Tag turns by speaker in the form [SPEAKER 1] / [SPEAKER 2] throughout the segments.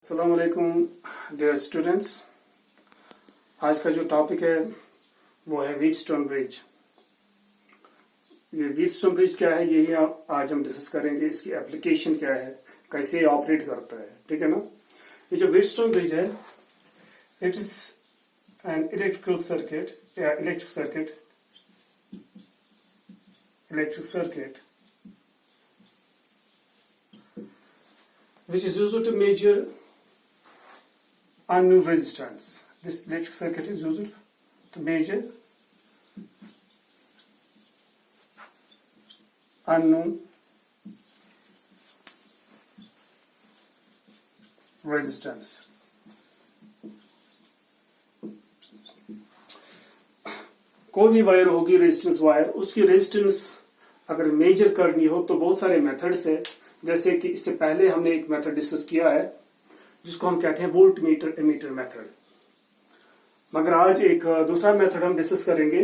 [SPEAKER 1] अस्सलाम वालेकुम dear students. आज का जो टॉपिक है वो है व्हीटस्टोन ब्रिज। ये व्हीटस्टोन ब्रिज क्या है, यही आज हम डिस्कस करेंगे। इसकी एप्लीकेशन क्या है, कैसे ऑपरेट करता है, ठीक है ना। ये जो व्हीटस्टोन ब्रिज है, it is an electric circuit which is used to measure unknown resistance. This electric circuit is used to measure unknown resistance. कोई भी वायर होगी, रेजिस्टेंस वायर, उसकी रेजिस्टेंस अगर मेजर करनी हो तो बहुत सारे मेथड्स है। जैसे कि इससे पहले हमने एक मेथड डिस्कस किया है जिसको हम कहते हैं वोल्ट मीटर एमीटर मेथड। मगर आज एक दूसरा मेथड हम डिस्कस करेंगे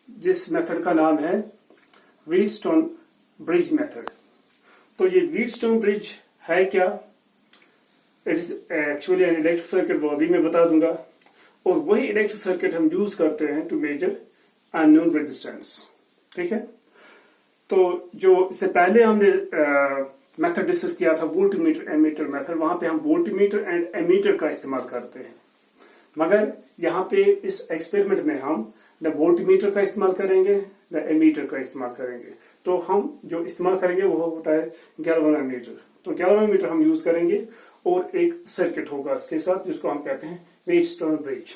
[SPEAKER 1] जिस मेथड का नाम है व्हीटस्टोन ब्रिज मेथड। तो ये व्हीटस्टोन ब्रिज है क्या? It is actually an electric circuit, वो अभी मैं बता दूंगा। और वही इलेक्ट्रिक सर्किट हम यूज करते हैं टू मेजर अननोन रेजिस्टेंस, ठीक है। तो जो इससे पहले हमने मेथड डिस्कस किया था वोल्टमीटर एमीटर मेथड, वहां पे हम वोल्टमीटर एंड एमीटर का इस्तेमाल करते हैं। मगर यहाँ पे इस एक्सपेरिमेंट में हम न वोल्टमीटर का इस्तेमाल करेंगे न एमीटर का इस्तेमाल करेंगे। तो हम जो इस्तेमाल करेंगे वो होता है गैल्वेनोमीटर। तो गैल्वेनोमीटर हम यूज करेंगे और एक सर्किट होगा इसके साथ जिसको हम कहते हैं व्हीटस्टोन ब्रिज।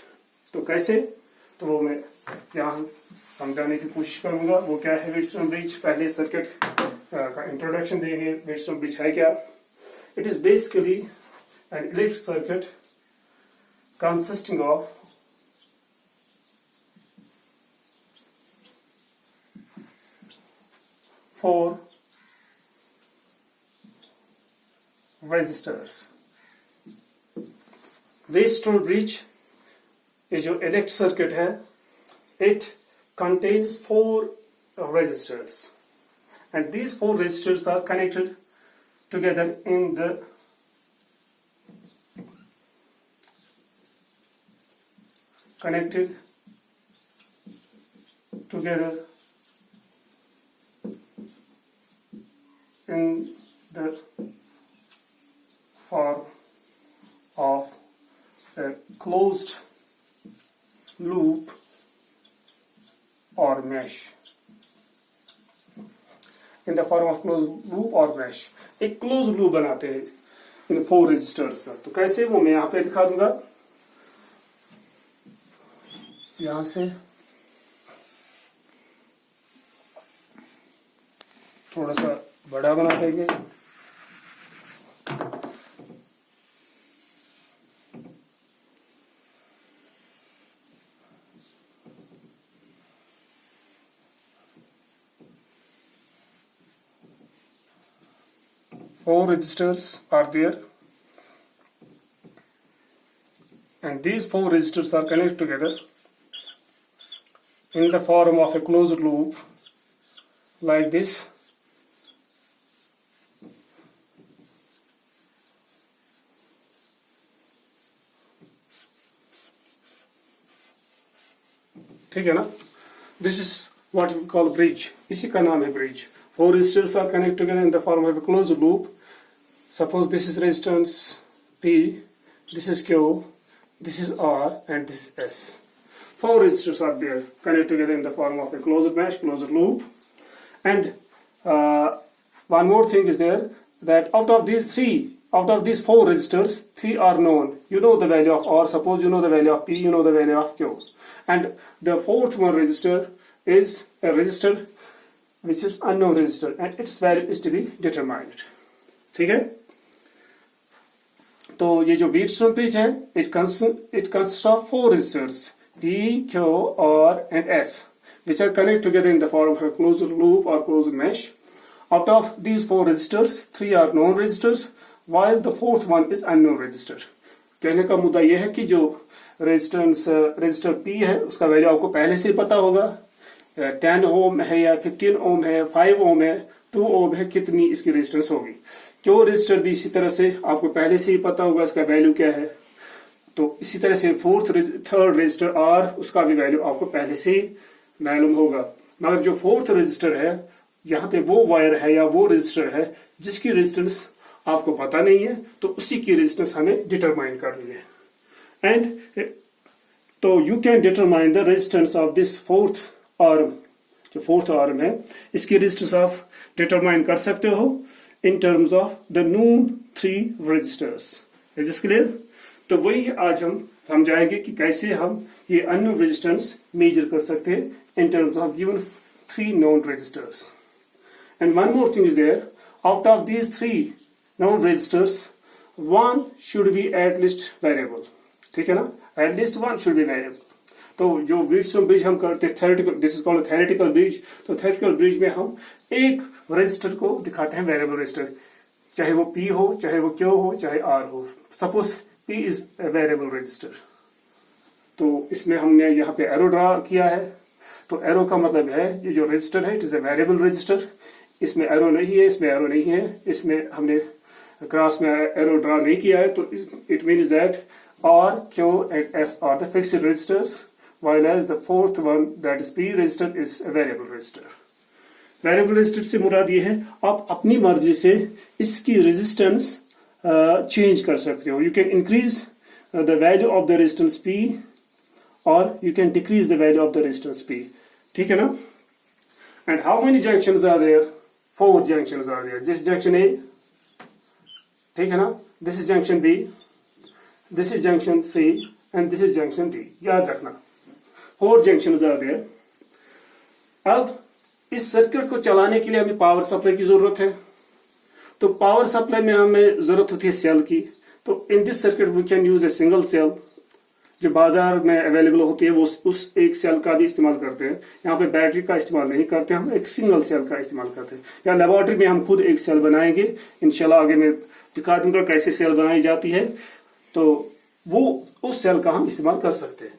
[SPEAKER 1] तो कैसे, तो वो मैं यहाँ समझाने की कोशिश करूंगा। वो क्या है व्हीटस्टोन ब्रिज, पहले सर्किट का इंट्रोडक्शन देंगे। व्हीटस्टोन ब्रिज है क्या? It is basically an electric circuit consisting of four resistors. Wheatstone bridge ये जो इलेक्ट्रिक सर्किट है, it contains four resistors, and these four resistors are connected together in the form of a closed loop or mesh. In the form of closed loop or mesh, एक close loop बनाते हैं इन four resistors का। तो कैसे, वो मैं यहाँ पे दिखा दूंगा। यहां से थोड़ा सा बड़ा बना देंगे। Four resistors are there, and these four resistors are connected together in the form of a closed loop like this. ठीक है ना? This is what we call bridge. इसी का नाम है bridge. Four resistors are connected together in the form of a closed loop. Suppose this is resistance P, this is Q, this is R, and this is S. Four resistors are there connected together in the form of a closed mesh, closed loop. And one more thing is there, that out of these four resistors, three are known. You know the value of R. Suppose you know the value of P, you know the value of Q. And the fourth one resistor is a resistor which is unknown resistor, and its value is to be determined. ठीक है? तो ये जो Wheatstone bridge है, it consists of four resistors P, Q, R, and S, which are connected together in the form of a closed loop or closed mesh. Out of these four resistors, three are known resistors, while the fourth one is unknown resistor. कहने का मुद्दा यह है कि जो resistor P है उसका value आपको पहले से पता होगा। 10 ओम है या 15 ओम है, 5 ओम है, 2 ओम है, कितनी इसकी रेजिस्टेंस होगी। क्यों रजिस्टर भी इसी तरह से आपको पहले से ही पता होगा इसका वैल्यू क्या है। तो इसी तरह से थर्ड रजिस्टर आर, उसका भी वैल्यू आपको पहले से ही मालूम होगा। मगर जो फोर्थ रजिस्टर है, यहाँ पे वो वायर है या वो रजिस्टर है जिसकी रेजिस्टेंस आपको पता नहीं है, तो उसी की रेजिस्टेंस हमें डिटरमाइन करनी है। एंड तो you can determine the resistance of this fourth arm, जो फोर्थ आर्म है इसकी रेजिस्टेंस आप डिटरमाइन कर सकते हो in terms of the known 3 resistors. Is this clear? तो वही आज हम समझाएंगे कि कैसे हम ये अननोन रेजिस्टेंस मेजर कर सकते हैं इन terms of given 3 known resistors. And one more thing is there, out of these 3 known resistors, one should be at least variable. ठीक है ना? At least one should be variable. तो जो Wheatstone bridge हम करते हैं theoretical, this is called a theoretical bridge, तो theoretical bridge में हम एक रजिस्टर को दिखाते हैं वेरिएबल रजिस्टर, चाहे वो P हो, चाहे वो Q हो, चाहे R हो। Suppose P is a variable register, तो इसमें हमने यहाँ पे एरो ड्रा किया है। तो एरो का मतलब है ये जो रजिस्टर है it is a variable register, इसमें एरो नहीं है, इसमें एरो नहीं है, इसमें हमने क्रॉस में एरो ड्रा नहीं किया है। तो it means that R, Q and S are the fixed registers, while as the fourth one that is P register is a variable register. Variable resistor से मुराद ये है आप अपनी मर्जी से इसकी रेजिस्टेंस चेंज कर सकते हो। You can increase the value of the resistance P और you can decrease the value of the resistance P। ठीक है ना? And how many junctions are there? 4 junctions are there. This junction A, ठीक है ना? This is junction B, this is junction C and this is junction D। याद रखना 4 junctions are there. अब इस सर्किट को चलाने के लिए हमें पावर सप्लाई की जरूरत है। तो पावर सप्लाई में हमें जरूरत होती है सेल की। तो in this circuit we can use a single cell, जो बाजार में अवेलेबल होती है वो उस एक सेल का भी इस्तेमाल करते हैं। यहाँ पे बैटरी का इस्तेमाल नहीं करते, हम एक सिंगल सेल का इस्तेमाल करते हैं। या लेबोरेटरी में हम खुद एक सेल बनाएंगे, इंशाल्लाह आगे मैं दिखा दूंगा कैसे सेल बनाई जाती है। तो वो उस सेल का हम इस्तेमाल कर सकते हैं।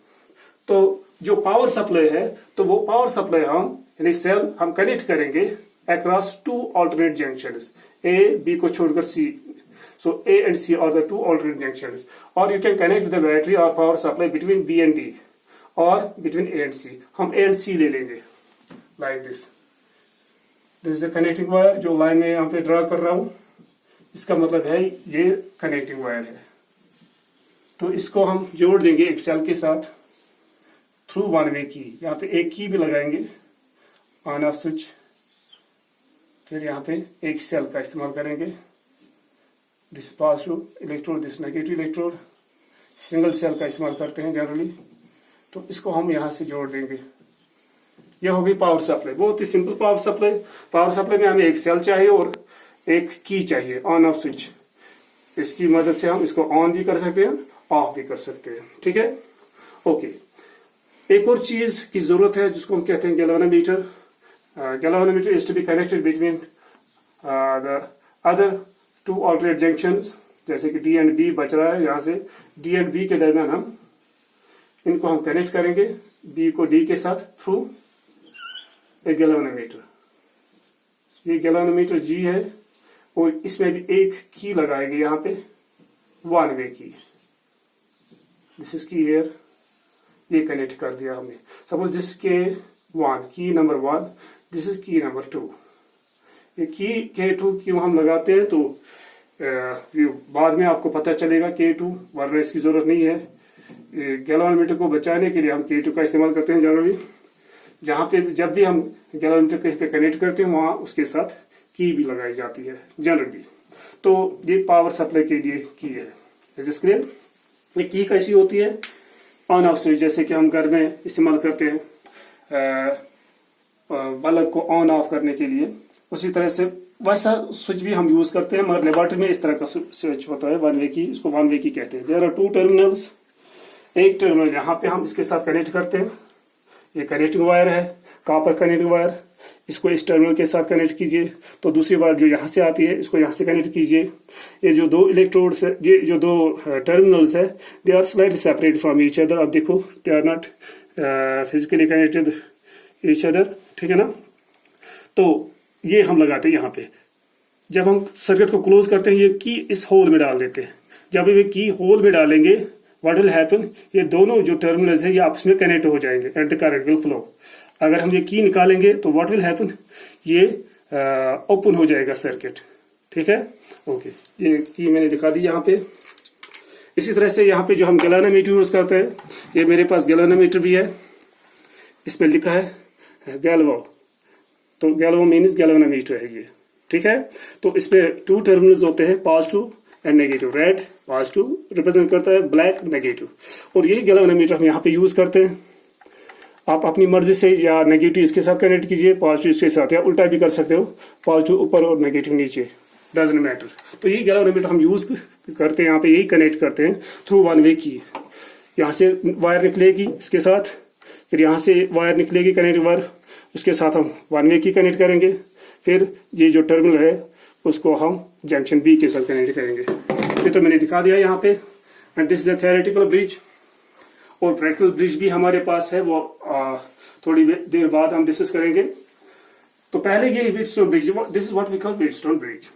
[SPEAKER 1] तो जो पावर सप्लाई है, तो वो पावर सप्लाई हम यानी सेल हम कनेक्ट करेंगे across 2 alternate junctions, A, B को छोड़कर C। So A and C are the 2 alternate junctions, or you can connect the battery or power supply between B and D, or between A and C. हम A and C ले लेंगे like this. This is the connecting wire जो line में यहाँ पे draw कर रहा हूँ। इसका मतलब है ये कनेक्टिंग वायर है। तो इसको हम जोड़ देंगे एक सेल के साथ थ्रू 1 वे की। यहाँ पे एक की भी लगाएंगे, ऑन ऑफ स्विच। फिर यहाँ पे एक सेल का इस्तेमाल करेंगे, this positive electrode, this negative electrode. Single cell का इस्तेमाल करते हैं जनरली। तो इसको हम यहाँ से जोड़ देंगे। यह होगी पावर सप्लाई, बहुत ही simple power supply. Power supply में हमें एक सेल चाहिए और एक की चाहिए, ऑन ऑफ स्विच। इसकी मदद से हम इसको ऑन भी कर सकते हैं, ऑफ भी कर सकते हैं। ठीक है, ओके। एक और चीज की जरूरत है जिसको हम कहते हैं galvanometer. Galvanometer is to be connected between the other 2 alternate junctions, जैसे कि D and B बच रहा है। यहाँ से D and B के दरमियान हम इनको हम कनेक्ट करेंगे B को D के साथ थ्रू एक गैल्वेनोमीटर। ये गैल्वेनोमीटर G है और इसमें भी एक की लगाएंगे यहाँ पे, 1 वे की। दिस इज की हियर, ये कनेक्ट कर दिया हमने। सपोज दिस के 1 की नंबर 1, दिस इज की नंबर 2। ये की K2 क्यों हम लगाते हैं तो बाद में आपको पता चलेगा K2, वरना इसकी जरूरत नहीं है। गैल्वेनोमीटर को बचाने के लिए हम K2 का इस्तेमाल करते हैं जनरली। जहाँ पे जब भी हम गैल्वेनोमीटर कहीं पे कनेक्ट करते हैं वहां उसके साथ की भी लगाई जाती है जनरली। तो ये पावर सप्लाई के लिए की है। Is this clear? ये की कैसी होती है? ऑन ऑफ स्विच, जैसे कि हम घर में इस्तेमाल करते हैं बल्ब को ऑन ऑफ करने के लिए, उसी तरह से वैसा स्विच भी हम यूज करते हैं। मगर लेबोरेटरी में इस तरह का स्विच होता है 1 वे की, इसको 1 वे की कहते हैं। There are 2 terminals. एक टर्मिनल यहाँ पे हम इसके साथ कनेक्ट करते हैं, ये कनेक्टिंग वायर है, कॉपर कनेक्टिंग वायर। इसको इस टर्मिनल के साथ कनेक्ट कीजिए। तो दूसरी वायर जो यहाँ से आती है इसको यहाँ से कनेक्ट कीजिए। ये जो 2 इलेक्ट्रोड्स है, ये जो 2 टर्मिनल्स है, they are slightly separate from each other. अब देखो they are not physically connected each other. ठीक है ना? तो ये हम लगाते हैं यहाँ पे। जब हम सर्किट को क्लोज करते हैं ये की इस होल में डाल देते हैं। जब ये की होल में डालेंगे व्हाट विल हैपन, ये दोनों जो टर्मिनल्स है ये आपस में कनेक्ट हो जाएंगे and the current will flow. अगर हम ये की निकालेंगे तो व्हाट विल हैपन, ये ओपन हो जाएगा सर्किट। ठीक है, ओके, ये की मैंने दिखा दी यहाँ पे। इसी तरह से यहाँ पे जो हम गैल्वेनोमीटर यूज करते हैं, ये मेरे पास गैल्वेनोमीटर भी है, इसमें लिखा है गैल्वो, तो गैल्वो मीन्स गैल्वेनोमीटर है ये। ठीक है, तो इसमें 2 टर्मिनल्स होते हैं, positive and negative. Red positive represent करता है, ब्लैक नेगेटिव, और यही गैल्वेनोमीटर हम यहाँ पे यूज करते हैं। आप अपनी मर्जी से या नेगेटिव इसके साथ कनेक्ट कीजिए, पॉजिटिव इसके साथ, या उल्टा भी कर सकते हो, पॉजिटिव ऊपर और नेगेटिव नीचे, डजंट मैटर। तो यही गैल्वेनोमीटर हम यूज करते हैं, यहाँ पे यही कनेक्ट करते हैं थ्रू वन वे की। यहाँ से वायर निकलेगी इसके साथ, फिर यहाँ से वायर निकलेगी कनेक्टिंग वायर, उसके साथ हम वन वे की कनेक्ट करेंगे, फिर ये जो टर्मिनल है उसको हम जंक्शन बी के साथ कनेक्ट करेंगे। ये तो मैंने दिखा दिया यहाँ पे। And this is a theoretical bridge, और प्रैक्टिकल ब्रिज भी हमारे पास है, वो थोड़ी देर बाद हम डिस्कस करेंगे। तो पहले ये Wheatstone bridge, this is what we call Wheatstone bridge.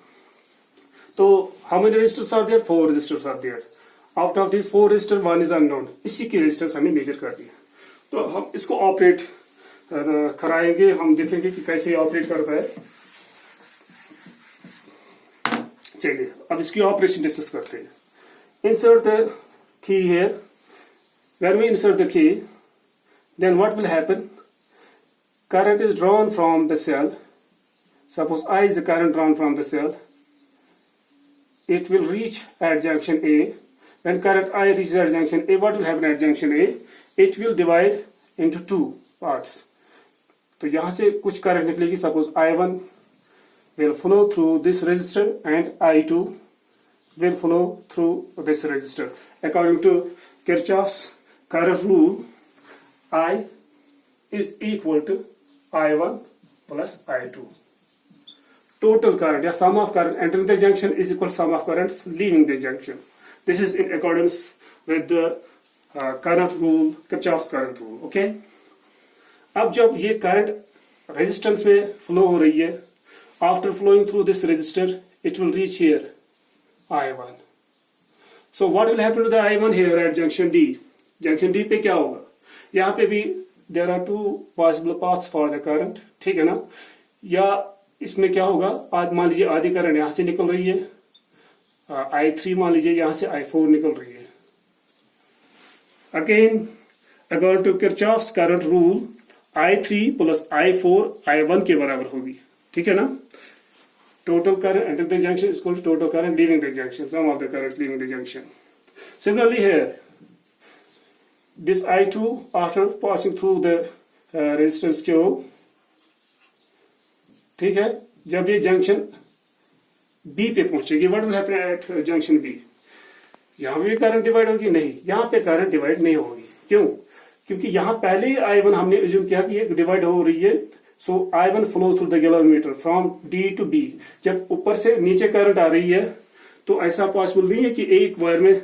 [SPEAKER 1] तो how many resistors are there? 4 resistors are there. Out of this 4 resistor 1 is unknown. इसी की रेजिस्टेंस हमें मेजर कर दिया, तो हम इसको ऑपरेट कराएंगे, हम देखेंगे कि कैसे ऑपरेट करता है। चलिए अब इसकी ऑपरेशन डिस्कस करते हैं। Insert the key here. When we insert the key, then what will happen? Current is drawn from the cell. Suppose I is the current drawn from the cell. It will reach at junction A. When current I reaches at junction A, what will happen at junction A? It will divide into 2 parts. तो यहाँ से कुछ current निकलेगी। Suppose I1 will flow through this resistor and I2 will flow through this resistor. According to Kirchhoff's current rule, I is equal to I1 plus I2. Total current, yeah, sum of current entering the junction is equal to sum of currents leaving the junction. This is in accordance with the current rule, Kirchhoff's current rule. Okay. अब जब ये current resistance में flow हो रही है, after flowing through this resistor, it will reach here I1. So what will happen to the I1 here at junction D? Junction D पे क्या होगा? यहाँ पे भी there are 2 possible paths for the current. ठीक है ना? या इसमें क्या होगा, आज मान लीजिए आधी करंट यहाँ से निकल रही है, I3 मान लीजिए यहाँ से I4 निकल रही है। Again according to Kirchhoff's current rule, I3 plus I4 I1 के बराबर होगी। ठीक है ना? Total current enter the junction is equal to total current leaving the junction, sum of the current leaving the junction. Similarly here, this I2 after passing through the resistance Q, ठीक है, जब ये जंक्शन B पे पहुंचेगी, what will happen at junction B? यहाँ भी current divide होगी? नहीं, यहाँ पे करंट डिवाइड नहीं होगी। क्यों? क्योंकि यहाँ पहले ही I1 हमने एज्यूम किया कि ये डिवाइड हो रही है। So I1 flows through the galvanometer from D to B। जब ऊपर से नीचे करंट आ रही है तो ऐसा पॉसिबल नहीं है कि एक वायर में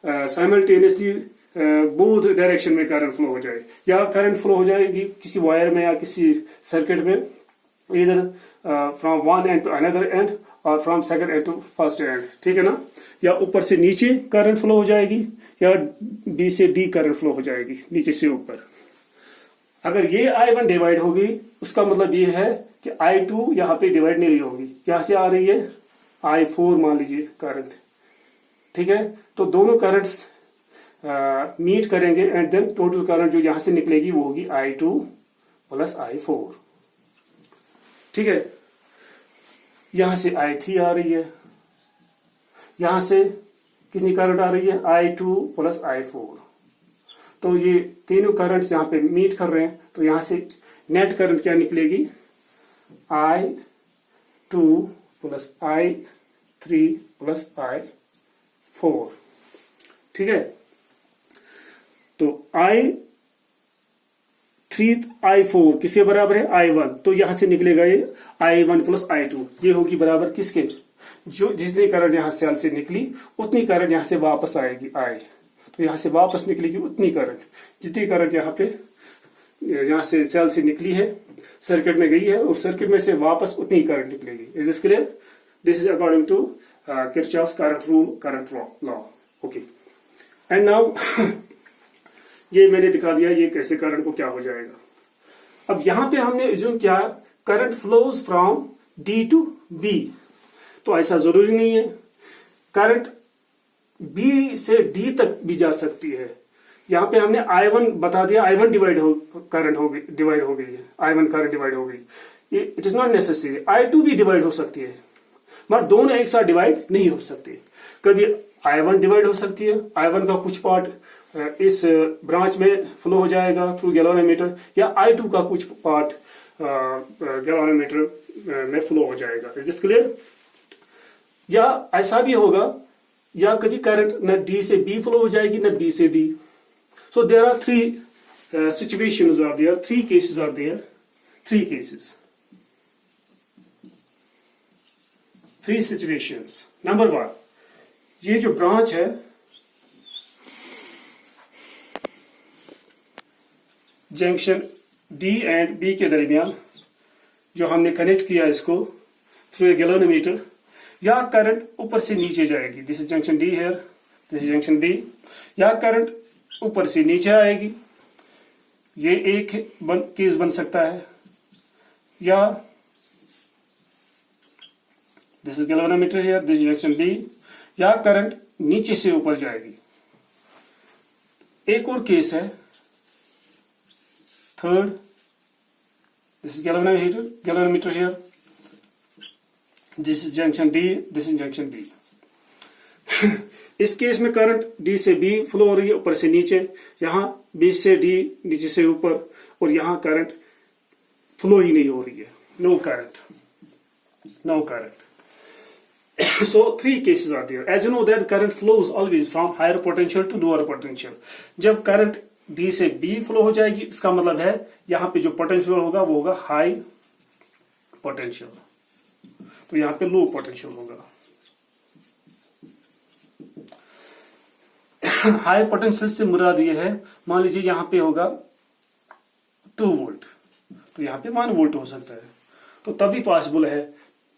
[SPEAKER 1] साइमल्टेनियसली बोथ डायरेक्शन में करंट फ्लो हो जाए, या करंट फ्लो हो जाएगी किसी वायर में या किसी सर्किट में, इधर from one end to another end और from second end to first end. ठीक है ना? या ऊपर से नीचे करंट फ्लो हो जाएगी, या बी से डी करंट फ्लो हो जाएगी, नीचे से ऊपर। अगर ये I1 डिवाइड होगी, उसका मतलब ये है कि I2 यहाँ पे डिवाइड नहीं होगी। यहाँ से आ रही है I4 मान लीजिए करंट। ठीक है, तो दोनों करंट्स मीट करेंगे एंड देन टोटल करंट जो यहां से निकलेगी वो होगी I2 प्लस I4। ठीक है, यहां से I3 आ रही है, यहां से कितनी करंट आ रही है? I2 plus I4। तो ये तीनों करंट्स यहां पे मीट कर रहे हैं, तो यहां से नेट करंट क्या निकलेगी? I2 plus I3 plus I4। ठीक है, तो I3 I4 किसके बराबर है? I1। तो यहां से निकलेगा ये I1 प्लस I2, ये होगी बराबर किसके? जो जितनी करंट यहां सेल से निकली उतनी करंट यहां से वापस आएगी I। तो यहां से वापस निकलेगी उतनी करंट, जितनी करंट यहाँ पे यहां से सेल से निकली है, सर्किट में गई है, और सर्किट में से वापस उतनी करंट निकलेगी। Is this clear? This is according to Kirchhoff's current law. Okay, and now ये मैंने दिखा दिया ये कैसे करंट को क्या हो जाएगा। अब यहां पे हमने एज्यूम किया current flows from D to B, तो ऐसा जरूरी नहीं है। करंट बी से डी तक भी जा सकती है। यहां पे हमने I1 बता दिया, I1 डिवाइड हो गई है, I1 करंट डिवाइड हो गई। It is not necessary. I2 भी डिवाइड हो सकती है, मगर दोनों एक साथ डिवाइड नहीं हो सकती। कभी I1 डिवाइड हो सकती है, I1 का कुछ पार्ट इस ब्रांच में फ्लो हो जाएगा थ्रू गैल्वेनोमीटर, या I2 का कुछ पार्ट गैल्वेनोमीटर में फ्लो हो जाएगा। Is this clear? या ऐसा भी होगा, या कभी करंट न डी से बी फ्लो हो जाएगी न बी से D. So there are three situations are there, three cases are there, three situations. Number 1, ये जो ब्रांच है जंक्शन डी एंड बी के दरमियान जो हमने कनेक्ट किया इसको थ्रू ए गैल्वेनोमीटर, या करंट ऊपर से नीचे जाएगी। This is junction D here, this is junction B. या करंट ऊपर से नीचे आएगी, ये एक केस बन सकता है। या this is galvanometer here, this is junction B. या करंट नीचे से ऊपर जाएगी। एक और केस है, third, this is galvanometer here, this is junction D, this is junction B. इस केस में करंट डी से बी फ्लो हो रही है ऊपर से नीचे, यहां बी से डी नीचे से ऊपर, और यहां करंट फ्लो ही नहीं हो रही है, no current. So 3 cases are there. As you know that current flows always from higher potential to lower potential. जब करंट D से B फ्लो हो जाएगी, इसका मतलब है यहां पे जो पोटेंशियल होगा वो होगा हाई पोटेंशियल, तो यहां पे लो पोटेंशियल होगा। हाई पोटेंशियल से मुराद ये है, मान लीजिए यहां पे होगा 2 वोल्ट, तो यहां पे 1 वोल्ट हो सकता है। तो तभी पॉसिबल है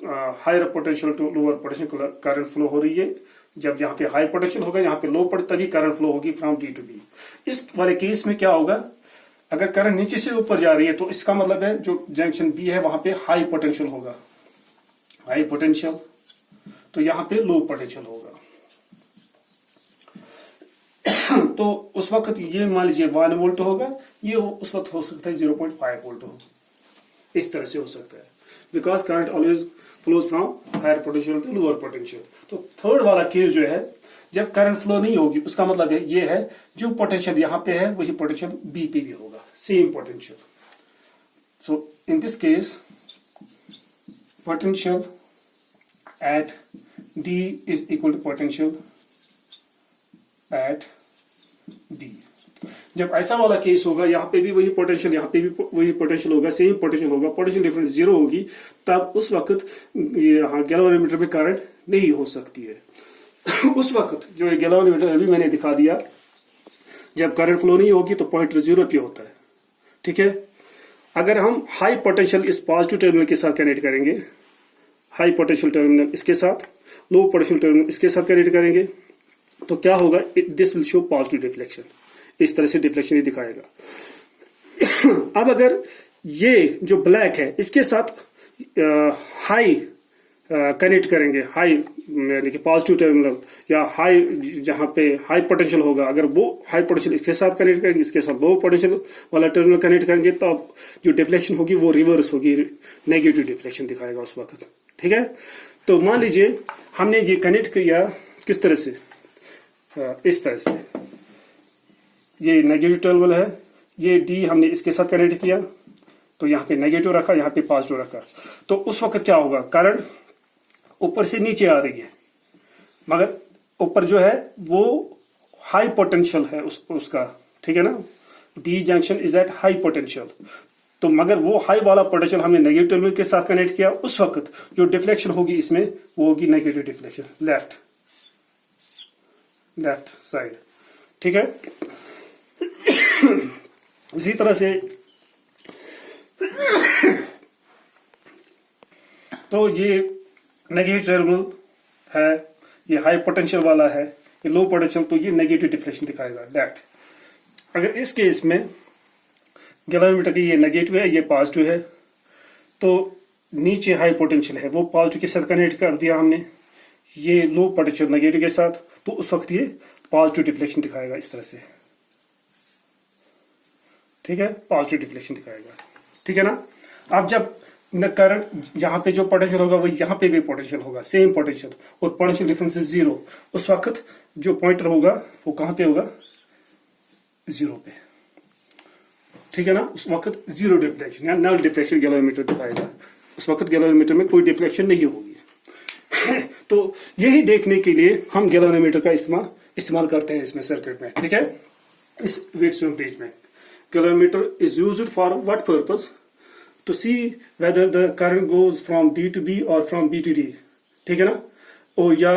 [SPEAKER 1] higher potential to lower potential current flow हो रही है। जब यहाँ पे हाई पोटेंशियल होगा, यहाँ पे लो तभी करंट फ्लो होगी फ्रॉम डी टू बी। इस वाले केस में क्या होगा, अगर करंट नीचे से ऊपर जा रही है तो इसका मतलब है जो जंक्शन बी है वहां पे हाई पोटेंशियल होगा, हाई पोटेंशियल, तो यहाँ पे लो पोटेंशियल होगा। तो उस वक्त ये मान लीजिए 1 वोल्ट होगा, ये उस वक्त हो सकता है 0.5 वोल्ट हो, इस तरह से हो सकता है, because current always flows from higher potential to lower potential. तो थर्ड वाला केस जो है, जब करंट फ्लो नहीं होगी, उसका मतलब है ये है जो पोटेंशियल यहां पे है वही पोटेंशियल बी पे भी होगा, same potential. So in this case potential at D is equal to potential at D. जब ऐसा वाला केस होगा, यहाँ पे भी वही पोटेंशियल, यहाँ पे भी वही पोटेंशियल होगा, सेम पोटेंशियल होगा, पोटेंशियल डिफरेंस 0 होगी, तब उस वक्त ये गैल्वेनोमीटर में करंट नहीं हो सकती है। उस वक्त जो गैल्वेनोमीटर अभी मैंने दिखा दिया, जब करंट फ्लो नहीं होगी तो पॉइंटर 0 पे होता है, ठीक है। अगर हम हाई पोटेंशियल इस पॉजिटिव टर्मिनल के साथ कनेक्ट करेंगे, हाई पोटेंशियल टर्मिनल इसके साथ, लो पोटेंशियल टर्मिनल इसके साथ कनेक्ट करेंगे, तो क्या होगा, this will show positive deflection, इस तरह से डिफ्लेक्शन ही दिखाएगा। अब अगर ये जो ब्लैक है इसके साथ हाई कनेक्ट करेंगे, हाई यानी कि पॉजिटिव टर्मिनल या हाई जहां पे हाई पोटेंशियल होगा, अगर वो हाई पोटेंशियल इसके साथ कनेक्ट करेंगे, इसके साथ लो पोटेंशियल वाला टर्मिनल कनेक्ट करेंगे, तो अब जो डिफ्लेक्शन होगी वो रिवर्स होगी, नेगेटिव डिफ्लेक्शन दिखाएगा उस वक्त, ठीक है। तो मान लीजिए हमने ये कनेक्ट किया किस तरह से, इस तरह से, ये नेगेटिव टर्मिनल है, ये डी हमने इसके साथ कनेक्ट किया, तो यहाँ पे नेगेटिव रखा, यहाँ पे पॉजिटिव रखा, तो उस वक्त क्या होगा, करंट ऊपर से नीचे आ रही है, मगर ऊपर जो है वो हाई पोटेंशियल है उसका, ठीक है ना, D junction is at high potential, तो मगर वो हाई वाला पोटेंशियल हमने नेगेटिव टर्मिनल के साथ कनेक्ट किया, उस वक्त जो डिफ्लेक्शन होगी इसमें वो होगी नेगेटिव डिफ्लेक्शन, लेफ्ट साइड, ठीक है। इसी तरह से तो ये नेगेटिव टर्मिनल है, ये हाई पोटेंशियल वाला है, ये लो पोटेंशियल, तो ये नेगेटिव डिफ्लेक्शन दिखाएगा लेफ्ट। अगर इस केस में गैल्वेनोमीटर की ये नेगेटिव है, ये पॉजिटिव है, तो नीचे हाई पोटेंशियल है, वो पॉजिटिव के साथ कनेक्ट कर दिया हमने, ये लो पोटेंशियल नेगेटिव के साथ, तो उस वक्त ये पॉजिटिव डिफ्लेक्शन दिखाएगा इस तरह से, ठीक है, पॉजिटिव डिफ्लेक्शन दिखाएगा, ठीक है ना। अब जब न करंट यहाँ पे जो पोटेंशियल होगा वही यहाँ पे भी पोटेंशियल होगा, सेम पोटेंशियल, और पोटेंशियल डिफरेंस इज जीरो, उस वक्त जो पॉइंटर होगा वो कहाँ पे होगा, जीरो पे, ठीक है ना। उस वक्त जीरो डिफ्लेक्शन या नल डिफ्लेक्शन गैल्वेनोमीटर दिखाएगा, उस वक्त गैल्वेनोमीटर में कोई डिफ्लेक्शन नहीं होगी। तो यही देखने के लिए हम गैल्वेनोमीटर का इस्तेमाल करते हैं इसमें सर्किट में, ठीक है। इस व्हीटस्टोन ब्रिज में galvanometer is used for what purpose, to see whether the current goes from D to B or from B to D, ठीक है ना। और या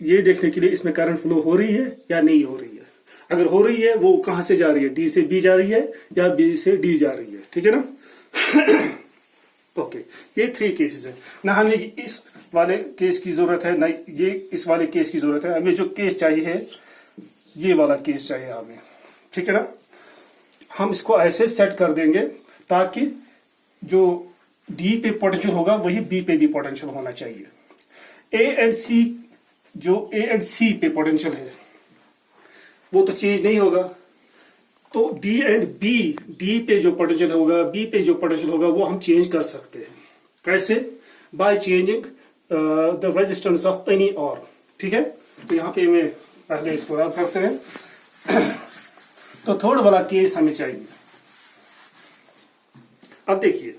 [SPEAKER 1] ये देखने के लिए इसमें करंट फ्लो हो रही है या नहीं हो रही है, अगर हो रही है वो कहां से जा रही है, D से B जा रही है या B से D जा रही है, ठीक है ना। ओके, ये 3 केसेस है ना, हमें इस वाले केस की जरूरत है ना, ये इस वाले केस की जरूरत है, हमें जो केस चाहिए है ये वाला केस चाहिए हमें, ठीक है ना। हम इसको ऐसे सेट कर देंगे ताकि जो D पे पोटेंशियल होगा वही B पे भी पोटेंशियल होना चाहिए। A एंड C, जो A एंड C पे पोटेंशियल है वो तो चेंज नहीं होगा, तो D एंड B, D पे जो पोटेंशियल होगा, B पे जो पोटेंशियल होगा वो हम चेंज कर सकते हैं। कैसे? By changing the resistance of any और, ठीक है। तो यहाँ पे मैं पहले इसको रब करते हैं। तो थर्ड वाला केस हमें चाहिए। अब देखिए,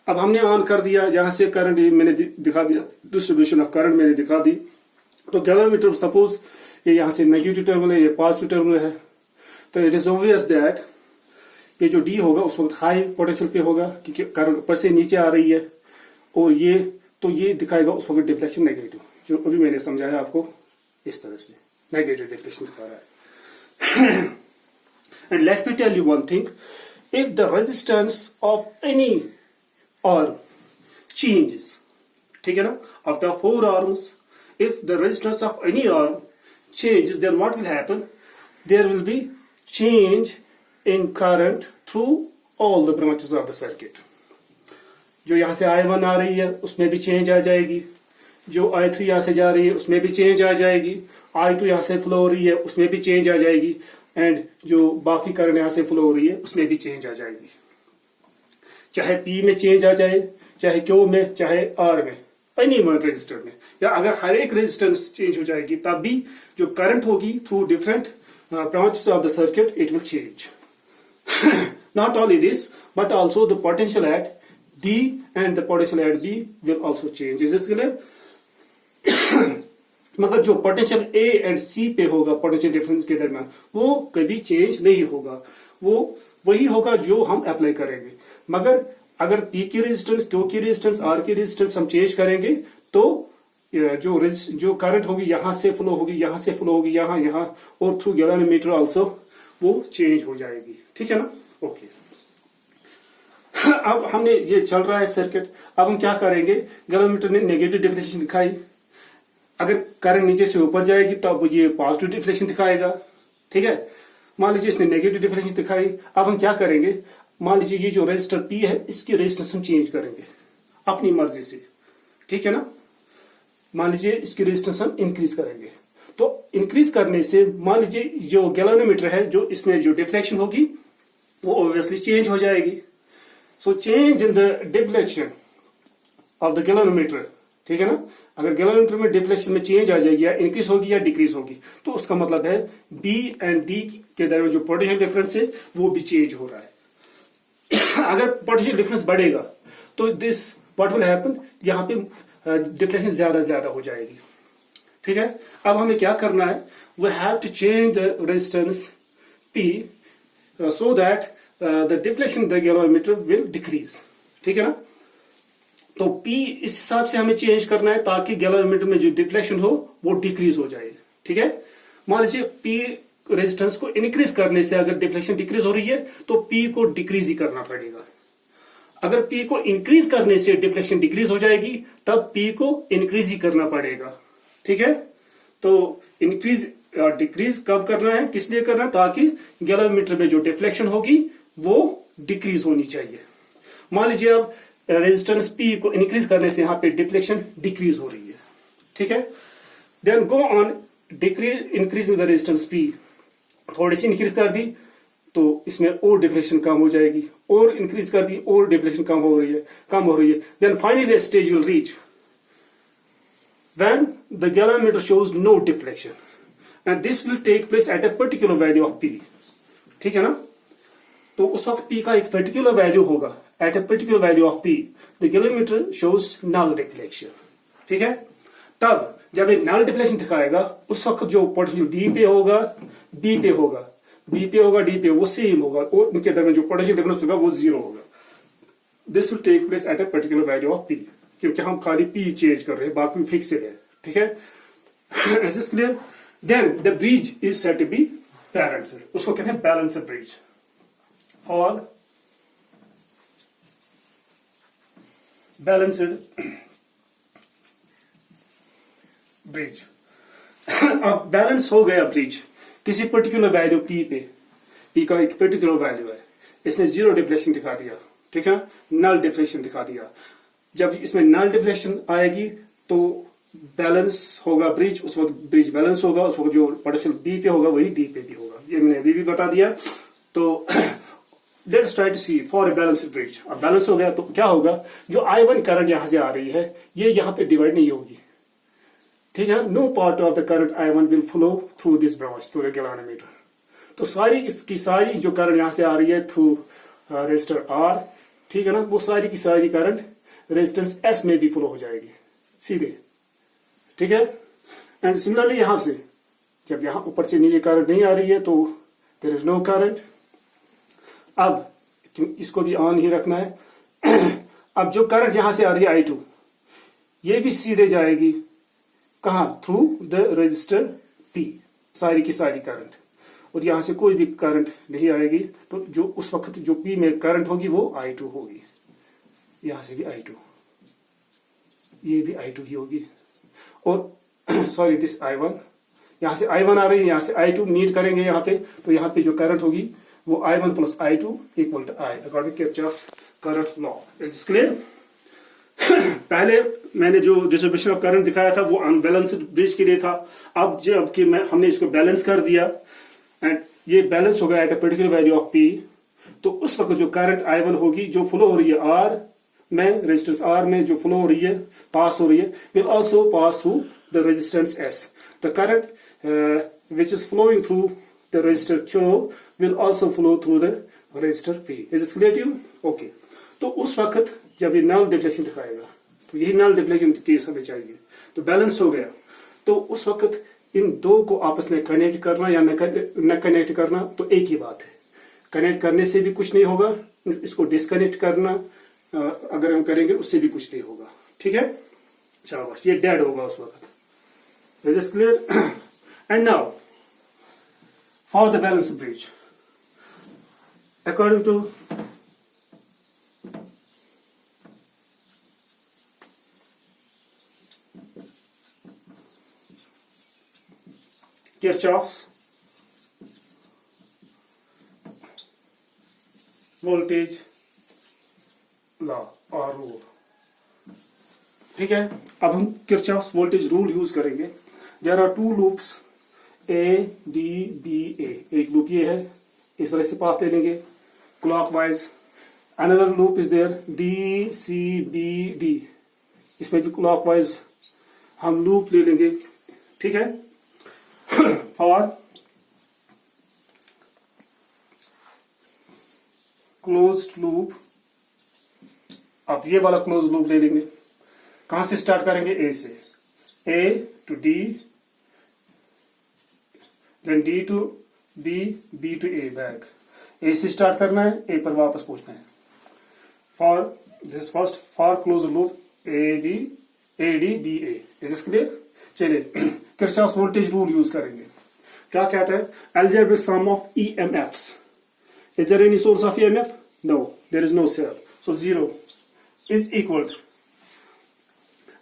[SPEAKER 1] अब हमने ऑन कर दिया, यहां से करंट मैंने दिखा दिया, डिस्ट्रीब्यूशन ऑफ करंट मैंने दिखा दी। तो गैल्वेनोमीटर सपोज ये यहां से नेगेटिव टर्मिनल है, ये पॉजिटिव टर्मिनल है, तो इट इज ऑब्वियस दैट ये जो डी होगा उस वक्त हाई पोटेंशियल पे होगा क्योंकि करंट ऊपर से नीचे आ रही है, और ये तो ये दिखाएगा उस वक्त डिफ्लेक्शन नेगेटिव, जो अभी मैंने समझाया आपको इस तरह से नेगेटिव डिफ्लेक्शन दिखा रहा है। And let me tell you one thing, if the resistance of any arm changes, ठीक है ना, of the 4 arms, if the resistance of any arm changes, then what will happen? There will be change in current through all the branches of the circuit. जो यहां से I1 आ रही है उसमें भी चेंज आ जाएगी, जो I3 यहां से जा रही है उसमें भी चेंज आ जाएगी, I2 यहां से फ्लो हो रही है उसमें भी चेंज आ जाएगी, एंड जो बाकी करंट यहां से फ्लो हो रही है उसमें भी चेंज आ जाएगी। चाहे P में चेंज आ जाए, चाहे Q में, चाहे R में, एनी वन रेजिस्टर में, या अगर हर एक रेजिस्टेंस चेंज हो जाएगी तब भी जो करंट होगी through different branches of the circuit it will change. Not only this but also the potential at D and the potential at B will also change. Is this clear? मगर जो potential A and C पे होगा potential difference के दरमियान वो कभी change नहीं होगा, वो वही होगा जो हम अप्लाई करेंगे। मगर अगर P की रेजिस्टेंस, Q की रेजिस्टेंस, R की रेजिस्टेंस हम चेंज करेंगे तो जो करंट होगी यहां से फ्लो होगी, यहां से फ्लो होगी, यहां और थ्रू गैल्वेनोमीटर आल्सो वो चेंज हो जाएगी, ठीक है ना। ओके, अब हमने ये चल रहा है सर्किट, अब हम क्या करेंगे, गैल्वेनोमीटर ने नेगेटिव डिफ्लेक्शन दिखाई, अगर करंट नीचे से ऊपर जाएगी तो अब ये पॉजिटिव डिफ्लेक्शन दिखाएगा, ठीक है। मान लीजिए इसने नेगेटिव डिफ्लेक्शन दिखाई, अब हम क्या करेंगे, मान लीजिए ये जो रेजिस्टर P है इसकी रेजिस्टेंस हम चेंज करेंगे अपनी मर्जी से, ठीक है ना। मान लीजिए इसकी रेजिस्टेंस हम इंक्रीज करेंगे, तो इंक्रीज करने से मान लीजिए जो गैल्वेनोमीटर है जो इसमें जो डिफ्लेक्शन होगी वो ऑब्वियसली चेंज हो जाएगी। So change in the deflection of the galvanometer, ठीक है ना। अगर गैल्वेनोमीटर में डिफ्लेक्शन में चेंज आ जाएगी, या इंक्रीज होगी या डिक्रीज होगी, तो उसका मतलब है B एंड D के दरमियान जो पोटेंशियल डिफरेंस है वो भी चेंज हो रहा है। अगर पोटेंशियल डिफरेंस बढ़ेगा तो दिस व्हाट विल हैपन, यहाँ पे डिफ्लेक्शन ज्यादा हो जाएगी, ठीक है। अब हमें क्या करना है, we have to change the resistance P so that the deflection the galvanometer will decrease, ठीक है ना। तो P इस हिसाब से हमें चेंज करना है ताकि गैल्वेनोमीटर में जो डिफ्लेक्शन हो वो डिक्रीज हो जाए, ठीक है। मान लीजिए P रेजिस्टेंस को इंक्रीज करने से अगर डिफ्लेक्शन डिक्रीज हो रही है तो P को डिक्रीज ही करना पड़ेगा। अगर पी को इंक्रीज करने से डिफ्लेक्शन डिक्रीज हो जाएगी, तब पी को इंक्रीज ही करना पड़ेगा। ठीक है, तो इंक्रीज और डिक्रीज कब करना है, किस लिए करना है, ताकि गैलोमीटर में जो डिफ्लेक्शन होगी वो डिक्रीज होनी चाहिए। मान लीजिए अब रेजिस्टेंस पी को इंक्रीज करने से यहाँ पे डिफ्लेक्शन डिक्रीज हो रही है। ठीक है, then go on decrease increasing the resistance P, थोड़ी सी इंक्रीज कर दी तो इसमें और डिफ्लेक्शन कम हो जाएगी, और इंक्रीज कर दी और डिफ्लेक्शन कम हो रही है। Then finally stage will reach when the galvanometer shows no deflection and this will take place at a particular value of P. ठीक है ना, तो उस वक्त पी का एक पर्टिकुलर वैल्यू होगा, at a particular value of P the galvanometer shows null deflection. ठीक है, तब जब ये नल डिफ्लेक्शन दिखाएगा उस वक्त जो पोटेंशियल डी पे होगा, बी पे होगा, बी पे होगा, डी पे, वो सेम होगा, और उनके दरमियान जो पोटेंशियल डिफरेंस होगा वो जीरो होगा। This will take place at a particular value of P, क्योंकि हम खाली पी चेंज कर रहे हैं, बाकी फिक्स है। ठीक है, is this clear? Then the bridge is set to be balanced, उसको कहते हैं balanced bridge. For balanced bridge, अब बैलेंस हो गया ब्रिज किसी पर्टिकुलर वैल्यू पी पे, पी का एक पर्टिकुलर वैल्यू है, इसने जीरो डिफ्लेक्शन दिखा दिया। ठीक है, नल डिफ्लेक्शन दिखा दिया। जब इसमें नल डिफ्लेक्शन आएगी तो बैलेंस होगा ब्रिज, उस वक्त ब्रिज बैलेंस होगा, उस वक्त जो पोटेंशियल बी पे होगा वही डी पे भी होगा। ये मैंने अभी भी बता दिया। तो let's try to see for a balanced bridge. अब बैलेंस हो गया तो क्या होगा, जो I1 करंट यहां से आ रही है ये यहां पे डिवाइड नहीं होगी। ठीक है, no part of the current I1 will flow through this branch, through the galvanometer. तो सारी इसकी सारी जो करंट यहां से आ रही है थ्रू रेजिस्टर R, ठीक है ना, वो सारी की सारी करंट रेजिस्टेंस S में भी फ्लो हो जाएगी सीधे। ठीक है, एंड सिमिलरली यहां से जब यहां ऊपर से नीचे करंट नहीं आ रही है तो देयर इज नो करंट। अब इसको भी ऑन ही रखना है। अब जो करंट यहां से आ रही है I2, ये भी सीधे जाएगी कहां, थ्रू द रेजिस्टर P, सारी की सारी करंट, और यहां से कोई भी करंट नहीं आएगी। तो जो उस वक्त जो P में करंट होगी वो I2 होगी। यहां से भी I2, ये भी I2 ही होगी, और सॉरी दिस I1, यहां से I1 आ रही है, यहां से I2 मीट करेंगे यहाँ पे, तो यहाँ पे जो करंट होगी वो I1 plus I2 equal to I, according to Kirchhoff's current law. Is this clear? पहले मैंने जो डिस्ट्रीब्यूशन ऑफ करंट दिखाया था वो अनबैलेंस्ड ब्रिज के लिए था। अब जब कि हमने इसको बैलेंस कर दिया एंड ये बैलेंस हो गया eight a particular value of P, तो उस वक्त जो करंट I1 होगी जो फ्लो हो रही है R में, रेजिस्टेंस R में जो फ्लो हो रही है, पास हो रही है, will also pass through the resistance S। The current which is flowing through the resistor Q will also flow through the resistor P. Is this clear to you? Okay. तो उस वक्त जब ये नल डिफ्लेक्शन दिखाएगा, तो यही null deflection case हमें चाहिए। तो बैलेंस हो गया, तो उस वक्त इन दो को आपस में कनेक्ट करना या न कनेक्ट करना तो एक ही बात है। कनेक्ट करने से भी कुछ नहीं होगा, इसको डिस्कनेक्ट करना अगर हम करेंगे उससे भी कुछ नहीं होगा। ठीक है, शाबाश, ये डेड होगा उस वक्त। Is this clear? And now for the balance bridge, according to Kirchhoff's voltage law और रूल। ठीक है, अब हम Kirchhoff's voltage rule यूज करेंगे। There are two loops A, D, B, A। एक लूप ये है, इस तरह से पाथ ले लेंगे clockwise. Another loop is there D, C, B, D। इसमें भी क्लॉकवाइज हम लूप ले लेंगे। ठीक है, for closed loop, अब ये वाला क्लोज लूप ले लेंगे। कहां से स्टार्ट करेंगे? A से, A to D, then D to B, B to A back. A से स्टार्ट करना है, A पर वापस पहुंचना है। For this first for closed loop AB, AD, BA। Is this clear? चलिए किरचॉफ्स वोल्टेज रूल यूज करेंगे। क्या कहता है? Algebraic sum of EMFs। Is there any source of EMF? No, there is no cell. So 0 is equal to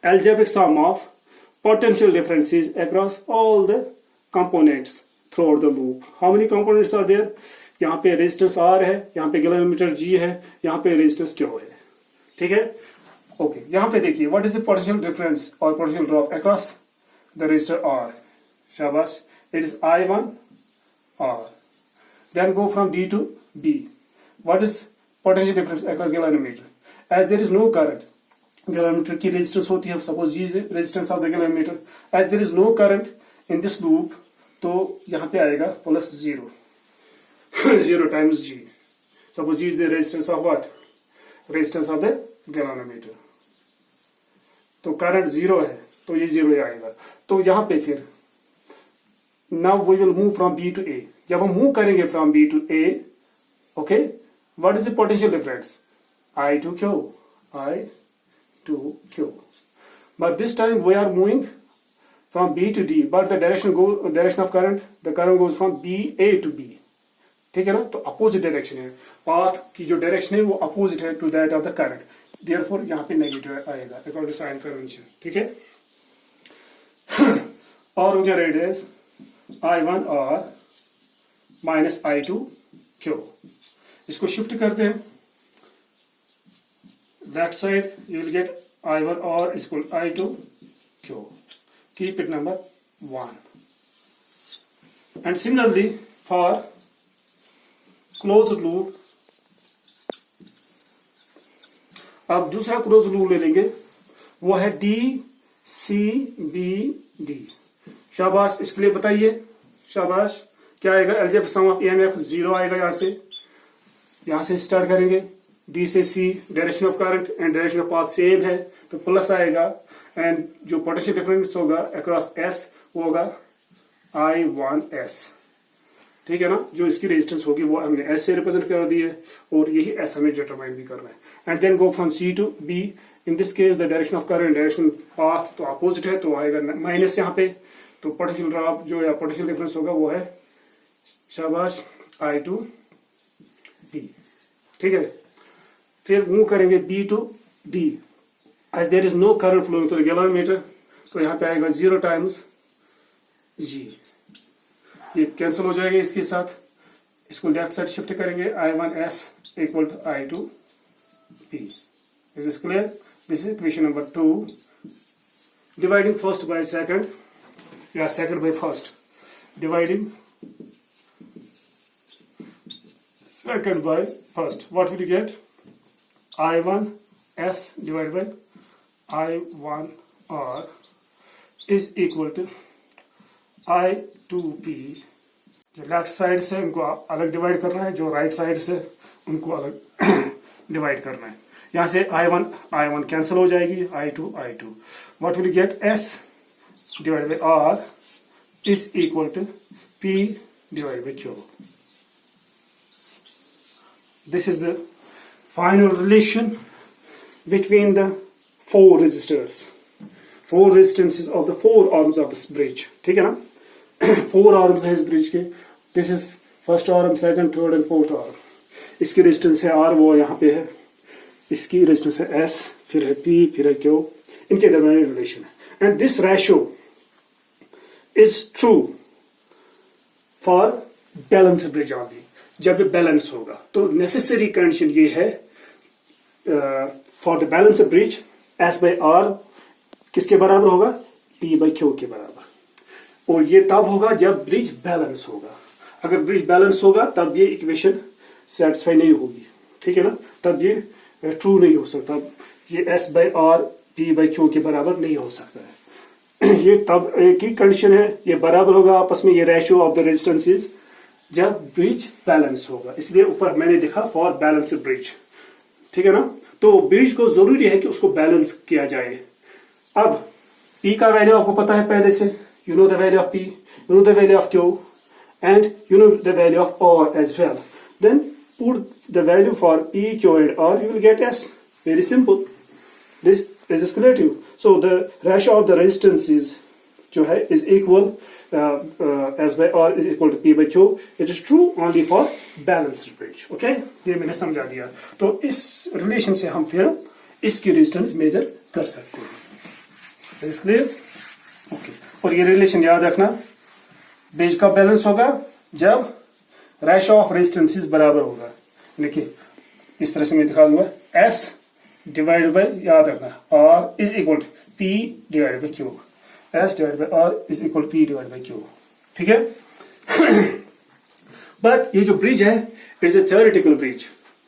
[SPEAKER 1] algebraic sum of potential differences across all the components throughout the loop. How many components are there? यहाँ पे resistance R है, यहाँ पे galvanometer G है, यहाँ पे resistance Q है. ठीक है? ओके, यहाँ पे देखिए what is the potential difference or potential drop across the resistor R. शाबाश. It is I1 R. Then go from D to B. What is potential difference across galvanometer? As there is no current, galvanometer की resistance होती है, suppose G is the resistance of the galvanometer. As there is no current in this loop, तो यहाँ पे आएगा plus 0. 0 times G. Suppose G is the resistance of what? Resistance of the galvanometer. तो current 0 है, तो ये 0 आएगा. तो यहाँ पे फिर now we will move from B to A. जब हम move करेंगे from B to A, okay, what is the potential difference? I to Q. I to Q. But this time we are moving from B to D, but the direction of current, the current goes from B A to B. ठीक है ना? तो opposite direction है, path की जो direction है वो opposite है to that of the current. Therefore यहाँ पे नेगेटिव आएगा अकॉर्डिंग टू साइन कन्वेंशन. ठीक है? और हो गया radius I1 R minus I2 Q. इसको शिफ्ट करते हैं left side, you will gate I1 R is equal to I2 Q. Keep it number 1. And similarly for closed loop, अब दूसरा क्लोज लूप ले लेंगे, वो है D C B D. शाबाश, इसके लिए बताइए. शाबाश, क्या आएगा? अलजेब्रिक सम ऑफ EMF 0 आएगा. यहां से स्टार्ट करेंगे. D से C direction of current and direction of path same है, तो प्लस आएगा. एंड जो पोटेंशियल डिफरेंस होगा अक्रॉस S वो होगा I1S. ठीक है ना? जो इसकी रेजिस्टेंस होगी वो हमने S से रिप्रेजेंट कर दी है, और यही S हमें डिटरमाइन भी करना है. And then go from C to B. In this case the direction of current direction path तो अपोजिट है, तो आएगा माइनस यहाँ पे. तो पोटेंशियल ड्रॉप जो या पोटेंशियल डिफरेंस होगा वो है शाबाश I2 B. ठीक है? फिर मूव करेंगे B to D. As there is no current flowing to the galvanometer, तो यहाँ पे आएगा 0 टाइम्स G. ये कैंसिल हो जाएगा इसके साथ. इसको लेफ्ट साइड शिफ्ट करेंगे. I1S equal to I2 B. Is this clear? This is equation number 2. Dividing first by second. Yeah, second by first. Dividing second by first. What will you get? I1S divided by I1R is equal to I2B. जो left side से उनको अलग divide करना है, जो right side से उनको अलग डिवाइड करना है. यहां से I1 कैंसिल हो जाएगी. I2. What will you get? S divided by R is equal to P divided by Q. This is the final relation between the 4 resistors. 4 resistances of the 4 arms of this bridge. ठीक है ना? 4 arms है इस bridge के. This is first arm, second, third and fourth arm. इसकी resistance है R, वो यहाँ पे है. इसकी रेजिस्टेंस है S, फिर है P, फिर है Q. इनके दरमियान रिलेशन है. And this ratio is true for balance bridge only. जब ये बैलेंस होगा तो नेसेसरी कंडीशन ये है for the balance bridge S by R किसके बराबर होगा? P by Q के बराबर. और ये तब होगा जब ब्रिज बैलेंस होगा. अगर ब्रिज बैलेंस होगा तब ये इक्वेशन सेटिस्फाई नहीं होगी. ठीक है ना? तब ये ट्रू नहीं हो सकता. ये S by R P by Q के बराबर नहीं हो सकता है. ये तब एक ही कंडीशन है, ये बराबर होगा आपस में, ये रेशियो ऑफ द रेजिस्टेंसेस, जब ब्रिज बैलेंस होगा. इसलिए ऊपर मैंने लिखा फॉर बैलेंस ब्रिज. ठीक है ना? तो ब्रिज को जरूरी है कि उसको बैलेंस किया जाए. अब P का वैल्यू आपको पता है पहले से. You know the value of P, you know the value of Q, and you know the value of R as well. Then put the value for P, Q and R, you will get S. Very simple. This is clear to you. So the ratio of the resistances जो है is equal S by R is equal to P by Q. It is true only for balanced bridge. Okay? ये मैंने समझा दिया. तो इस relation से हम फिर इसकी रेजिस्टेंस मेजर कर सकते हैं. Is this clear? Okay. और ये रिलेशन याद रखना, ब्रिज का बैलेंस होगा जब रेशियो ऑफ रेजिस्टेंसेस बराबर होगा. देखिए इस तरह से मैं दिखा दूंगा, S डिवाइड बाय, याद रखना, R is equal to P divide by Q. S divide by R is equal to P divide by Q. ठीक है? बट ये जो ब्रिज है it is a theoretical bridge.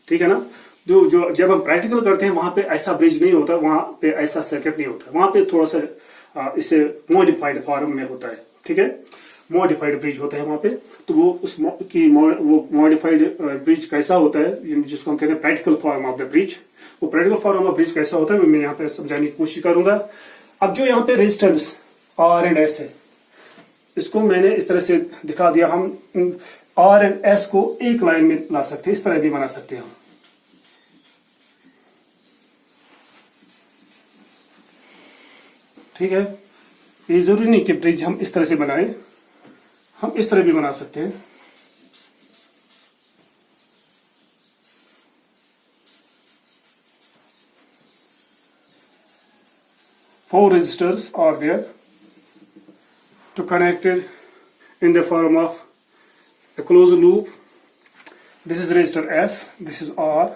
[SPEAKER 1] ठीक है ना? जो जब हम प्रैक्टिकल करते हैं वहां पे ऐसा ब्रिज नहीं होता, वहां पे ऐसा सर्किट नहीं होता, वहां पे थोड़ा सा इसे मॉडिफाइड फॉर्म में होता है. ठीक है? मॉडिफाइड ब्रिज होता है वहां पे. तो वो वो मॉडिफाइड ब्रिज कैसा होता है, जिसको हम कहते हैं practical form of the bridge, वो प्रैक्टिकल फॉर्म ऑफ ब्रिज कैसा होता है मैं यहाँ पे समझाने की कोशिश करूंगा. अब जो यहाँ पे रेजिस्टेंस R एंड S है, इसको मैंने इस तरह से दिखा दिया. हम R एंड S को एक लाइन में ला सकते हैं, इस तरह भी बना सकते हैं हम. ठीक है? ये जरूरी नहीं कि ब्रिज हम इस तरह से बनाएं, हम इस तरह भी बना सकते हैं. Four resistors are there to connected in the form of a closed loop. This is resistor S, this is R,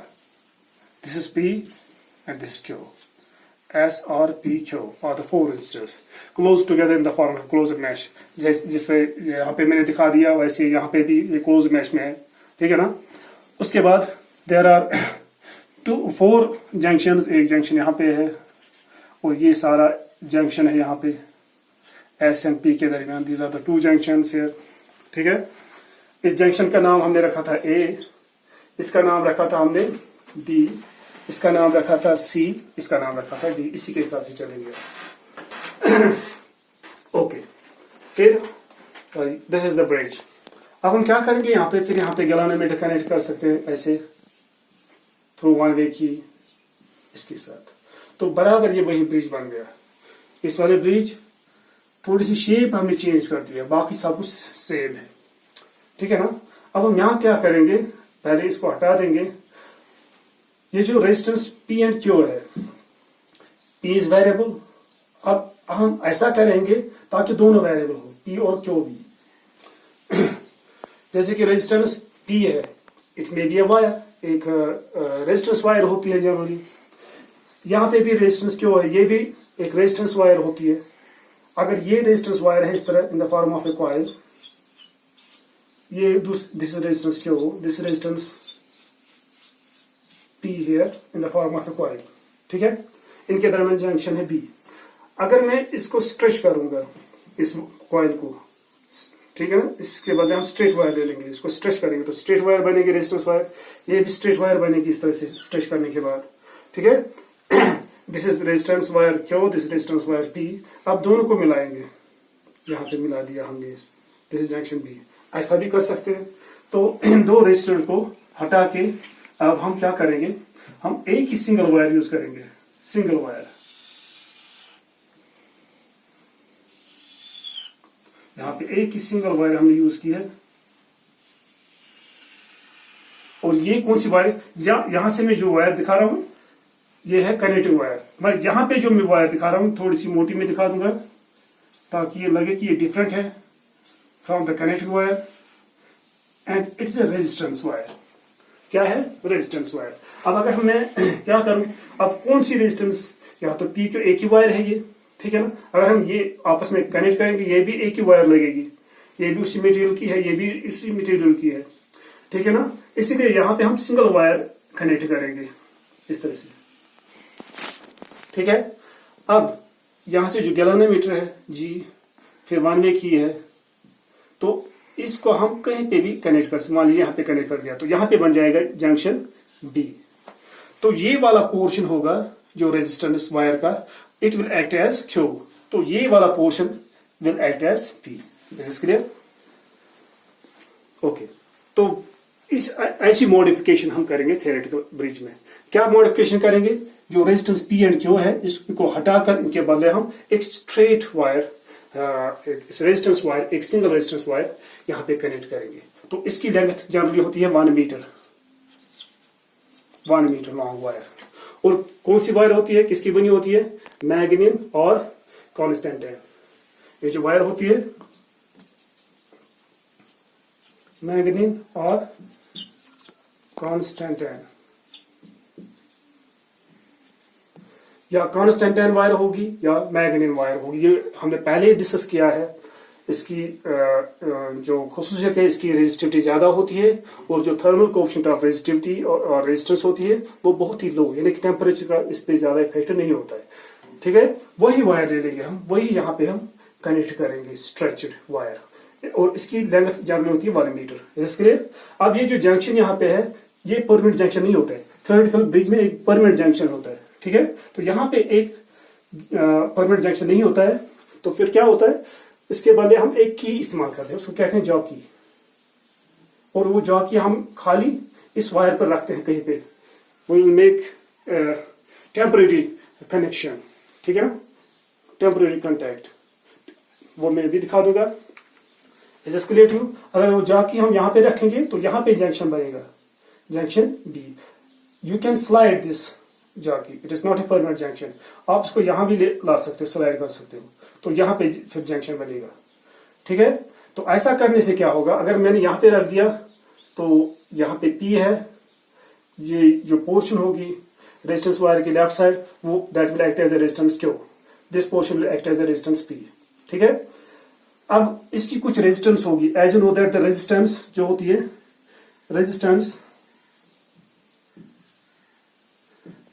[SPEAKER 1] this is P, and this is Q. S, R, P, Q are the four resistors closed together in the form of closed mesh. जैसे यहाँ पे मैंने दिखा दिया वैसे यहाँ पे भी ये closed mesh में है. ठीक है ना? उसके बाद there are four junctions. एक जंक्शन यहाँ पे है और ये सारा जंक्शन है यहाँ पे S एंड P के दरमियान. These are the two junctions here. ठीक है? इस जंक्शन का नाम हमने रखा था A, इसका नाम रखा था हमने D, इसका नाम रखा था C, इसका नाम रखा था D. इसी के हिसाब से चलेंगे. ओके. फिर दिस इज द ब्रिज. अब हम क्या करेंगे यहाँ पे, फिर यहाँ पे गैल्वेनोमीटर कनेक्ट कर सकते हैं ऐसे थ्रू वन वे की इसके साथ. तो बराबर ये वही ब्रिज बन गया. इस वाले ब्रिज थोड़ी सी शेप हमने चेंज कर दी है, बाकी सब कुछ सेम है. ठीक है ना? अब हम यहाँ क्या करेंगे, पहले इसको हटा देंगे. ये जो रेजिस्टेंस P एंड Q है, P इज वेरिएबल. अब हम ऐसा करेंगे ताकि दोनों वेरिएबल हो, P और Q भी. जैसे कि रेजिस्टेंस P है, it may be a wire, एक रेजिस्टेंस वायर होती है जनरली. यहाँ पे भी रेजिस्टेंस Q है, ये भी एक रेजिस्टेंस वायर होती है. अगर ये रेजिस्टेंस वायर है इस तरह in the form of a coil, ये this resistance Q, this resistance P here in the form of a coil. ठीक है? इनके दरमियान जंक्शन है B. अगर मैं इसको स्ट्रेच करूंगा इस कॉइल को, ठीक है ना, इसके बदले हम स्ट्रेट वायर ले लेंगे, इसको स्ट्रेच करेंगे तो स्ट्रेट वायर बनेगी रेजिस्टेंस वायर. ये भी स्ट्रेट वायर बनेगी इस तरह से स्ट्रेच करने के बाद. ठीक है? This is resistance wire Q, this resistance wire P. अब दोनों को मिलाएंगे, यहाँ पे मिला दिया हमने, दिस इज जंक्शन B. ऐसा भी कर सकते हैं. तो इन दो रेजिस्टेंस को हटा के अब हम क्या करेंगे, हम एक ही सिंगल वायर यूज करेंगे. सिंगल वायर यहाँ पे एक ही सिंगल वायर हमने यूज की है. और ये कौन सी वायर, यहां से मैं जो वायर दिखा रहा हूं ये है कनेक्टिंग वायर. मैं यहां पे जो मैं वायर दिखा रहा हूं थोड़ी सी मोटी में दिखा दूंगा ताकि ये लगे कि ये डिफरेंट है from the connecting wire. And it's a resistance wire. क्या है? Resistance wire. अब अगर मैं क्या करूं, अब कौन सी रेजिस्टेंस, या तो P को एक ही वायर है ये. ठीक है ना? अगर हम ये आपस में कनेक्ट करेंगे, ये भी एक ही वायर लगेगी, ये भी उसी मटेरियल की है, ये भी उसी मटेरियल की है. ठीक है ना? इसीलिए यहां पे हम सिंगल वायर कनेक्ट करेंगे इस तरह से. ठीक है? अब यहां से जो गैल्वेनोमीटर है G, फिर वन वे की है, तो इसको हम कहीं पे भी कनेक्ट कर सकते. मान लीजिए यहाँ पे कनेक्ट कर दिया तो यहाँ पे बन जाएगा जंक्शन B. तो ये वाला पोर्शन होगा जो रेजिस्टेंस वायर का, it will act as Q. तो ये वाला portion will act as P. This is clear? Okay. तो इस ऐसी मॉडिफिकेशन हम करेंगे थियोरेटिकल ब्रिज में. क्या मॉडिफिकेशन करेंगे, जो रेजिस्टेंस P एंड Q है इसको हटाकर इनके बदले हम एक स्ट्रेट वायर रेजिस्टेंस वायर, एक सिंगल रेजिस्टेंस वायर यहाँ पे कनेक्ट करेंगे। तो इसकी लेंथ जनरली होती है 1 मीटर, 1 मीटर लॉन्ग वायर। और कौन सी वायर होती है, किसकी बनी होती है? मैग्नीम और कॉन्स्टेंटाइन। ये जो वायर होती है मैग्नीम और कॉन्स्टेंटाइन, या कॉन्स्टेंटाइन वायर होगी या मैग्नीम वायर होगी। ये हमने पहले ही डिस्कस किया है। इसकी जो खुसूसियत है, इसकी रेजिस्टिविटी ज्यादा होती है और जो थर्मल कोएफिशिएंट ऑफ रेजिस्टिविटी और रेजिस्टेंस होती है वो बहुत ही लो, यानी कि टेम्परेचर का इस पे ज्यादा इफेक्ट नहीं होता है। ठीक है, वही वायर ले लेंगे हम, वही यहाँ पे हम कनेक्ट करेंगे स्ट्रेचड वायर, और इसकी लेंथ जनरली होती है 1 मीटर। इसके लिए अब ये जो जंक्शन यहाँ पे है ये परमानेंट जंक्शन नहीं होता है। थ्योरेटिकल ब्रिज में एक परमानेंट जंक्शन होता है। ठीक है, तो यहाँ पे एक परमानेंट जंक्शन नहीं होता है। तो फिर क्या होता है, इसके बदले हम एक की इस्तेमाल करते हैं, उसको कहते हैं जॉकी। और वो जॉकी हम खाली इस वायर पर रखते हैं कहीं पे। We will make temporary connection. ठीक है ना, टेम्परेरी कॉन्टैक्ट, वो मैं भी दिखा दूंगा। Is clear to you? अगर वो जॉकी हम यहाँ पे रखेंगे तो यहाँ पे जंक्शन बनेगा, junction B. You can slide this jockey, it is not a permanent junction. आप उसको यहाँ भी ला सकते हो, स्लाइड कर सकते हो, तो यहाँ पे फिर जंक्शन बनेगा। ठीक है, तो ऐसा करने से क्या होगा, अगर मैंने यहाँ पे रख दिया तो यहाँ पे P है, ये जो पोर्शन होगी रेजिस्टेंस वायर की लेफ्ट साइड, वो that will act as a resistance Q, this portion will act as a resistance P। ठीक है, अब इसकी कुछ रेजिस्टेंस होगी। As you know that the resistance जो होती है, resistance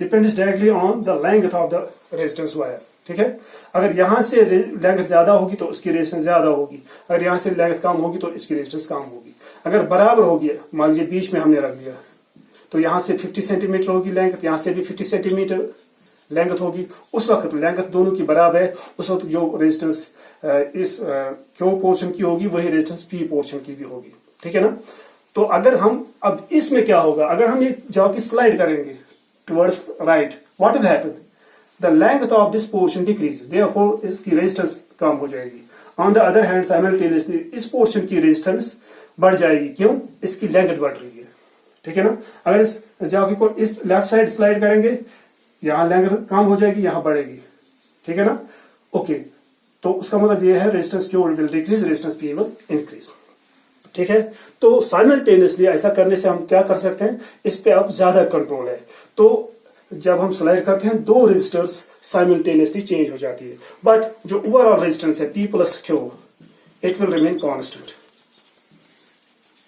[SPEAKER 1] depends directly on the length of the resistance wire. ठीक है, अगर यहां से लेंथ ज्यादा होगी तो उसकी रेजिस्टेंस ज्यादा होगी, अगर यहां से लेंथ कम होगी तो इसकी रेजिस्टेंस कम होगी। अगर बराबर होगी, मान लीजिए बीच में हमने रख लिया, तो यहां से 50 सेंटीमीटर होगी लेंथ, यहां से भी 50 सेंटीमीटर लेंथ होगी। उस वक्त लेंथ दोनों की बराबर है, उस वक्त जो रेजिस्टेंस इस क्यू पोर्शन की होगी वही रेजिस्टेंस पी पोर्शन की भी होगी। ठीक है ना, तो अगर हम अब इसमें क्या होगा, अगर हम ये जॉकी स्लाइड करेंगे towards right, what will happen? The length of this portion decreases, therefore इसकी रेजिस्टेंस कम हो जाएगी। On the other hand, simultaneously इस पोर्शन की रेजिस्टेंस बढ़ जाएगी। क्यों? इसकी लेंथ बढ़ रही है। ठीक है ना, अगर इस जॉकी को इस लेफ्ट साइड स्लाइड करेंगे, यहाँ लेंथ कम हो जाएगी, यहाँ बढ़ेगी। ठीक है ना, ओके, तो उसका मतलब ये है resistance Q will decrease, resistance P will increase. ठीक है, तो साइमल्टेनियसली ऐसा करने से हम क्या कर सकते हैं, इस पे अब ज्यादा कंट्रोल है। तो जब हम स्लाइड करते हैं दो रेजिस्टर्स साइमल्टेनियसली चेंज हो जाती है, बट जो ओवरऑल रेजिस्टेंस है P plus Q, it will remain constant.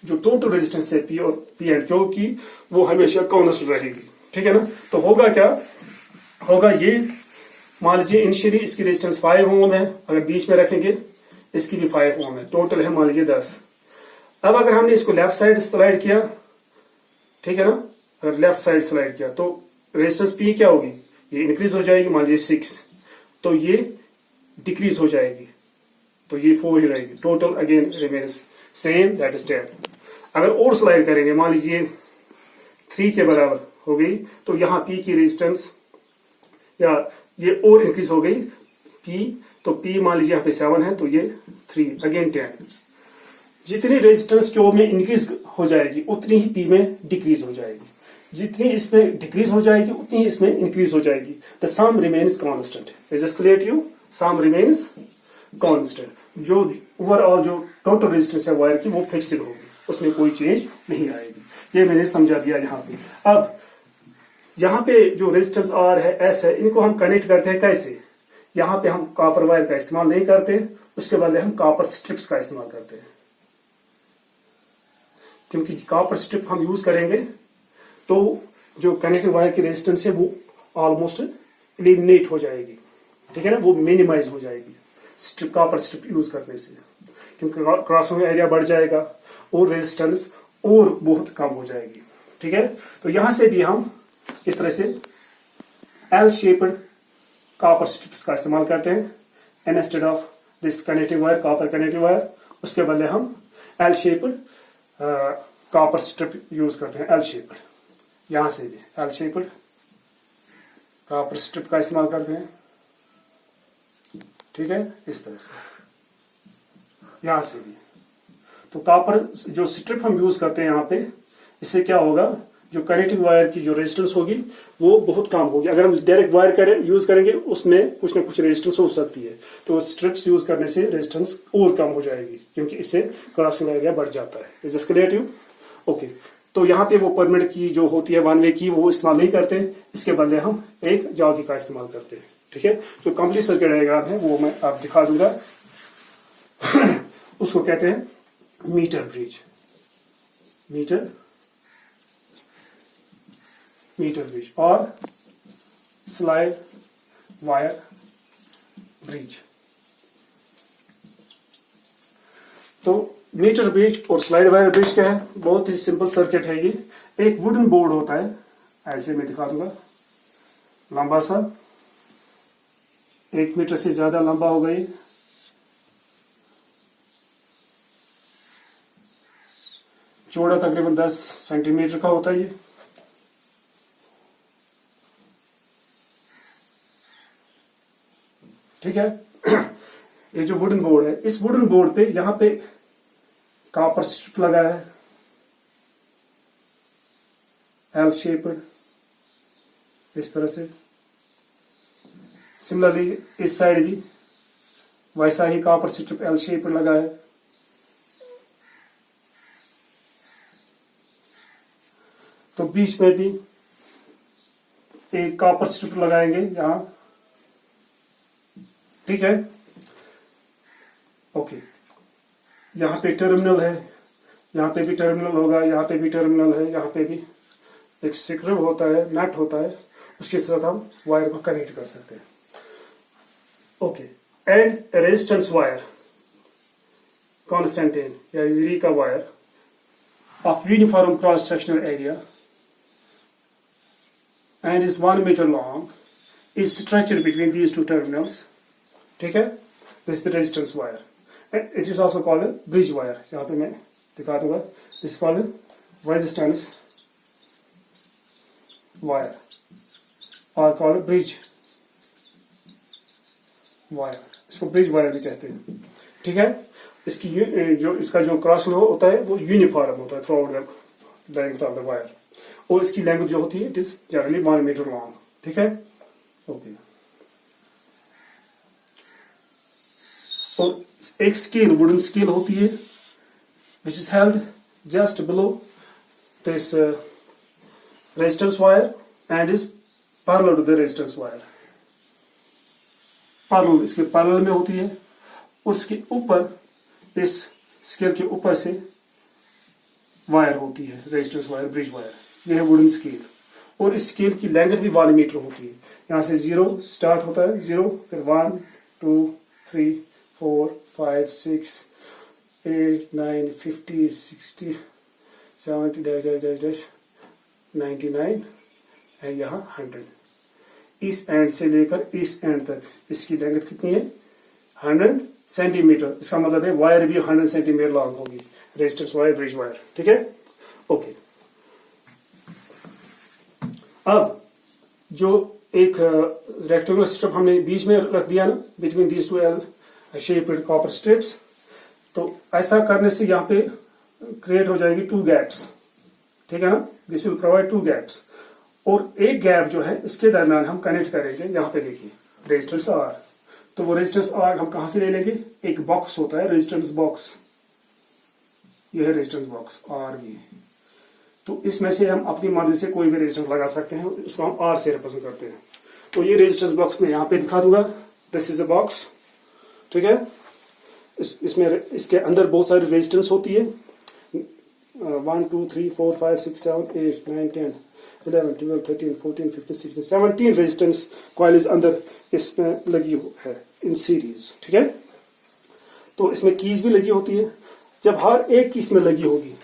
[SPEAKER 1] जो टोटल रेजिस्टेंस है P और P एंड Q की, वो हमेशा कांस्टेंट रहेगी। ठीक है ना, तो होगा क्या, होगा ये, मान लीजिए इनिशियली इसकी रेजिस्टेंस 5 ओम है, अगर बीच में रखेंगे इसकी भी 5 ओम है, टोटल है मान लीजिए 10। अब अगर हमने इसको लेफ्ट साइड स्लाइड किया, ठीक है ना, अगर लेफ्ट साइड स्लाइड किया तो रेजिस्टेंस P क्या होगी, ये इंक्रीज हो जाएगी, मान लीजिए 6, तो ये डिक्रीज हो जाएगी, तो ये 4 ही रहेगी। Total again remains same, that is 10। अगर और स्लाइड करेंगे, मान लीजिए 3 के बराबर हो गई, तो यहाँ P की रेजिस्टेंस या ये और इंक्रीज हो गई P, तो P मान लीजिए यहाँ पे 7 है, तो ये 3 अगेन 10। जितनी रेजिस्टेंस Q में इंक्रीज हो जाएगी उतनी ही P में डिक्रीज हो जाएगी, जितनी इसमें डिक्रीज हो जाएगी उतनी इसमें इंक्रीज हो जाएगी। The sum remains constant. Is this clear to you? Sum remains constant. जो ओवरऑल जो टोटल रेजिस्टेंस है वायर की वो फिक्स्ड होगी, उसमें कोई चेंज नहीं आएगी। ये मैंने समझा दिया यहाँ पे। अब यहाँ पे जो रेजिस्टेंस R है, S है, इनको हम कनेक्ट करते हैं कैसे? यहाँ पे हम कॉपर वायर का इस्तेमाल नहीं करते, उसके बदले हम कॉपर स्ट्रिप्स का इस्तेमाल करते हैं। क्योंकि कॉपर स्ट्रिप हम यूज करेंगे तो जो कनेक्टिंग वायर की रेजिस्टेंस है वो ऑलमोस्ट एलिमिनेट हो जाएगी। ठीक है ना, वो मिनिमाइज हो जाएगी स्ट्रिप, कॉपर स्ट्रिप यूज करने से, क्योंकि क्रॉसिंग एरिया बढ़ जाएगा और रेजिस्टेंस और बहुत कम हो जाएगी। ठीक है, तो यहां से भी हम इस तरह से एल शेप्ड कॉपर स्ट्रिप्स का इस्तेमाल करते हैं instead of this connecting wire, copper connecting wire. उसके बदले हम L shaped copper strip use करते हैं, एल शेप्ड। यहां से भी एल शेप्ड कॉपर स्ट्रिप का इस्तेमाल करते हैं। ठीक है, इस तरह से। यहां से भी। तो कॉपर जो स्ट्रिप हम यूज करते हैं यहाँ पे, इससे क्या होगा, जो कनेक्टिंग वायर की जो रेजिस्टेंस होगी वो बहुत कम होगी। अगर हम डायरेक्ट वायर यूज करेंगे उसमें कुछ ना कुछ रेजिस्टेंस हो सकती है, तो स्ट्रिप्स यूज करने से रेजिस्टेंस और कम हो जाएगी, क्योंकि इससे क्रॉसिंग एरिया बढ़ जाता है। Is this clear to you? Okay, तो यहाँ पे वो परमिट की जो होती है 1 वे की वो इस्तेमाल नहीं करते, इसके बदले हम एक जॉकी का इस्तेमाल करते हैं। ठीक है, जो कंप्लीट सर्किट डायग्राम है वो मैं आप दिखा दूंगा। उसको कहते हैं मीटर ब्रिज, मीटर ब्रिज और स्लाइड वायर ब्रिज। तो मीटर ब्रिज और स्लाइड वायर ब्रिज क्या है, बहुत ही सिंपल सर्किट है ये। एक वुडन बोर्ड होता है, ऐसे मैं दिखा दूंगा, लंबा सा, 1 मीटर से ज्यादा लंबा हो गई, चौड़ा तकरीबन 10 सेंटीमीटर का होता है ये। ठीक है, ये जो वुडन बोर्ड है, इस वुडन बोर्ड पे यहां पे कॉपर स्ट्रिप लगा है, एल शेप्ड, इस तरह से। सिमिलरली इस साइड भी वैसा ही कॉपर स्ट्रिप एल शेप्ड लगा है। तो बीच में भी एक कॉपर स्ट्रिप लगाएंगे यहां। ठीक है, ओके, यहां पे टर्मिनल है, यहां पे भी टर्मिनल होगा, यहां पे भी टर्मिनल है, यहां पे भी एक स्क्रू होता है, नट होता है, उसके साथ हम वायर को कनेक्ट कर सकते हैं। ओके, एंड रेजिस्टेंस वायर कॉन्स्टेंटेन या यूरी का wire of uniform cross sectional area and is 1 meter long is stretched between these two terminals. ठीक है, this is the resistance wire and it is also called a bridge wire. यहाँ पे मैं दिखा दूंगा, this is called a resistance wire or called a bridge wire. इसको bridge wire भी कहते हैं। ठीक है, इसकी जो इसका जो क्रॉस होता है वो यूनिफॉर्म होता है throughout the length of the wire, और इसकी लेंथ जो होती है it is generally 1 metre long. ठीक है, ओके। और एक स्केल, वुडन स्केल होती है which is held just below this resistance wire and is parallel to the resistance wire. Parallel, इसके पैरेलल में होती है, उसके ऊपर इस स्केल के ऊपर से वायर होती है, रेजिस्टेंस वायर, ब्रिज वायर। यह है वुडन स्केल, और इस स्केल की लेंथ भी 1 मीटर होती है। यहां से 0 स्टार्ट होता है, 0, फिर 1 2 3 4 5 6 8 9 50 60 70 डैश 99 है, यहाँ 100। इस एंड से लेकर इस एंड तक इसकी लेंथ कितनी है, 100 सेंटीमीटर। इसका मतलब है वायर भी 100 सेंटीमीटर लॉन्ग होगी, रेजिस्टेंस वायर, ब्रिज वायर। ठीक है, ओके। अब जो एक रेक्टेंगुलर स्ट्रिप हमने बीच में रख दिया ना, between these two L shaped copper strips, तो ऐसा करने से यहाँ पे क्रिएट हो जाएगी 2 गैप्स। ठीक है ना, दिस विल प्रोवाइड 2 गैप्स, और एक गैप जो है इसके दरम्यान हम कनेक्ट करेंगे। यहाँ पे देखिए रेजिस्टेंस आर, तो वो रेजिस्टेंस आर हम कहां से ले लेंगे, एक बॉक्स होता है रेजिस्टेंस बॉक्स, यह है रेजिस्टेंस बॉक्स आर भी। तो इसमें से हम अपनी मर्जी से कोई भी रेजिस्टेंस लगा सकते हैं, उसको हम आर से रिप्रेजेंट करते हैं। तो ये रेजिस्टेंस बॉक्स में यहाँ पे दिखा दूंगा, दिस इज अ बॉक्स। ठीक है, इसमें इसके अंदर बहुत सारी रेजिस्टेंस होती है, 1 2 3 4 5 6 7 8 9 10 11 12 13 14 15 16 17 रेजिस्टेंस कॉइल्स अंदर इसमें लगी है इन सीरीज। ठीक है, तो इसमें कीज भी लगी होती है। जब हर एक कीज में लगी होगी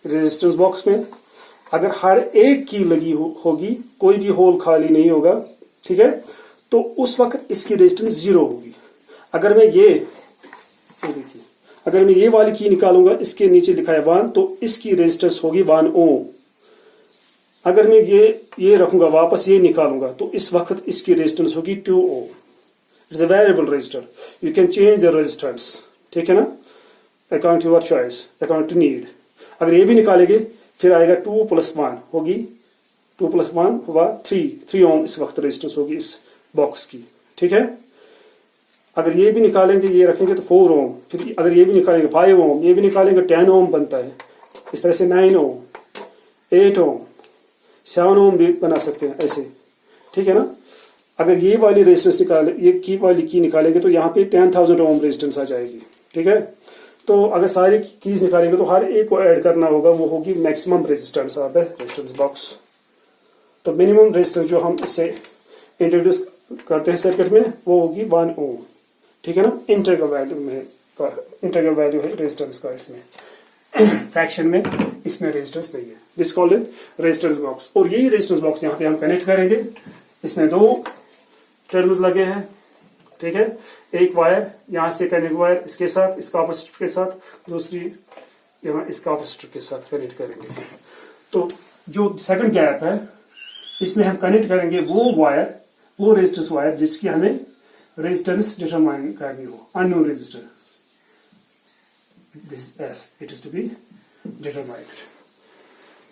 [SPEAKER 1] रेजिस्टेंस बॉक्स में, अगर हर एक की लगी होगी, कोई भी होल खाली नहीं होगा, ठीक है, तो उस वक्त इसकी रेजिस्टेंस 0 होगी। अगर मैं ये देखिए, अगर मैं ये वाली की निकालूंगा, इसके नीचे लिखा है 1, तो इसकी रेजिस्टेंस होगी 1 ओम। अगर मैं ये रखूंगा वापस ये निकालूंगा, तो इस वक्त इसकी रेजिस्टेंस होगी 2 ohm. It's a variable resistor, you can change the resistance, ठीक है ना, according to your choice, according to need. अगर ये भी निकालेंगे फिर आएगा 2 + 1 होगी, 2 + 1 हुआ 3 ओम इस वक्त रेजिस्टेंस होगी इस बॉक्स की, ठीक है। अगर ये भी निकालेंगे, ये रखेंगे तो 4 ओम, फिर अगर ये भी निकालेंगे 5 ओम, ये भी निकालेंगे 10 ओम बनता है। इस तरह से 9 ओम, 8 ओम, 7 ओम भी बना सकते हैं ऐसे, ठीक है ना। अगर ये वाली रेजिस्टेंस निकाले, ये की वाली की निकालेंगे तो यहाँ पे 10,000 ओम रेजिस्टेंस आ जाएगी, ठीक है। तो अगर सारी कीज निकालेंगे तो हर एक को ऐड करना होगा, वो होगी maximum resistance of the resistance box. तो मिनिमम रेजिस्टेंस जो हम इससे इंट्रोड्यूस करते हैं सर्किट में वो होगी 1 ओम, ठीक है ना। इंटीग्रल वैल्यू में इंटीग्रल वैल्यू है रेजिस्टेंस का, इसमें फ्रैक्शन में इसमें रेजिस्टेंस नहीं है, दिस कॉल्ड रेजिस्टेंस बॉक्स। और यही रेजिस्टेंस बॉक्स यहाँ पे हम कनेक्ट करेंगे। इसमें 2 टर्मिनल्स लगे हैं, ठीक है। एक वायर यहाँ से कनेक्ट वायर इसके साथ, इस कैपेसिटर के साथ, दूसरी यहाँ इस कैपेसिटर के साथ कनेक्ट करेंगे। तो जो सेकंड गैप है इसमें हम कनेक्ट करेंगे वो वायर, वो रेजिस्टेंस वायर जिसकी हमें रेजिस्टेंस डिटरमाइन करनी हो, unknown resistor, this S it is to be determined.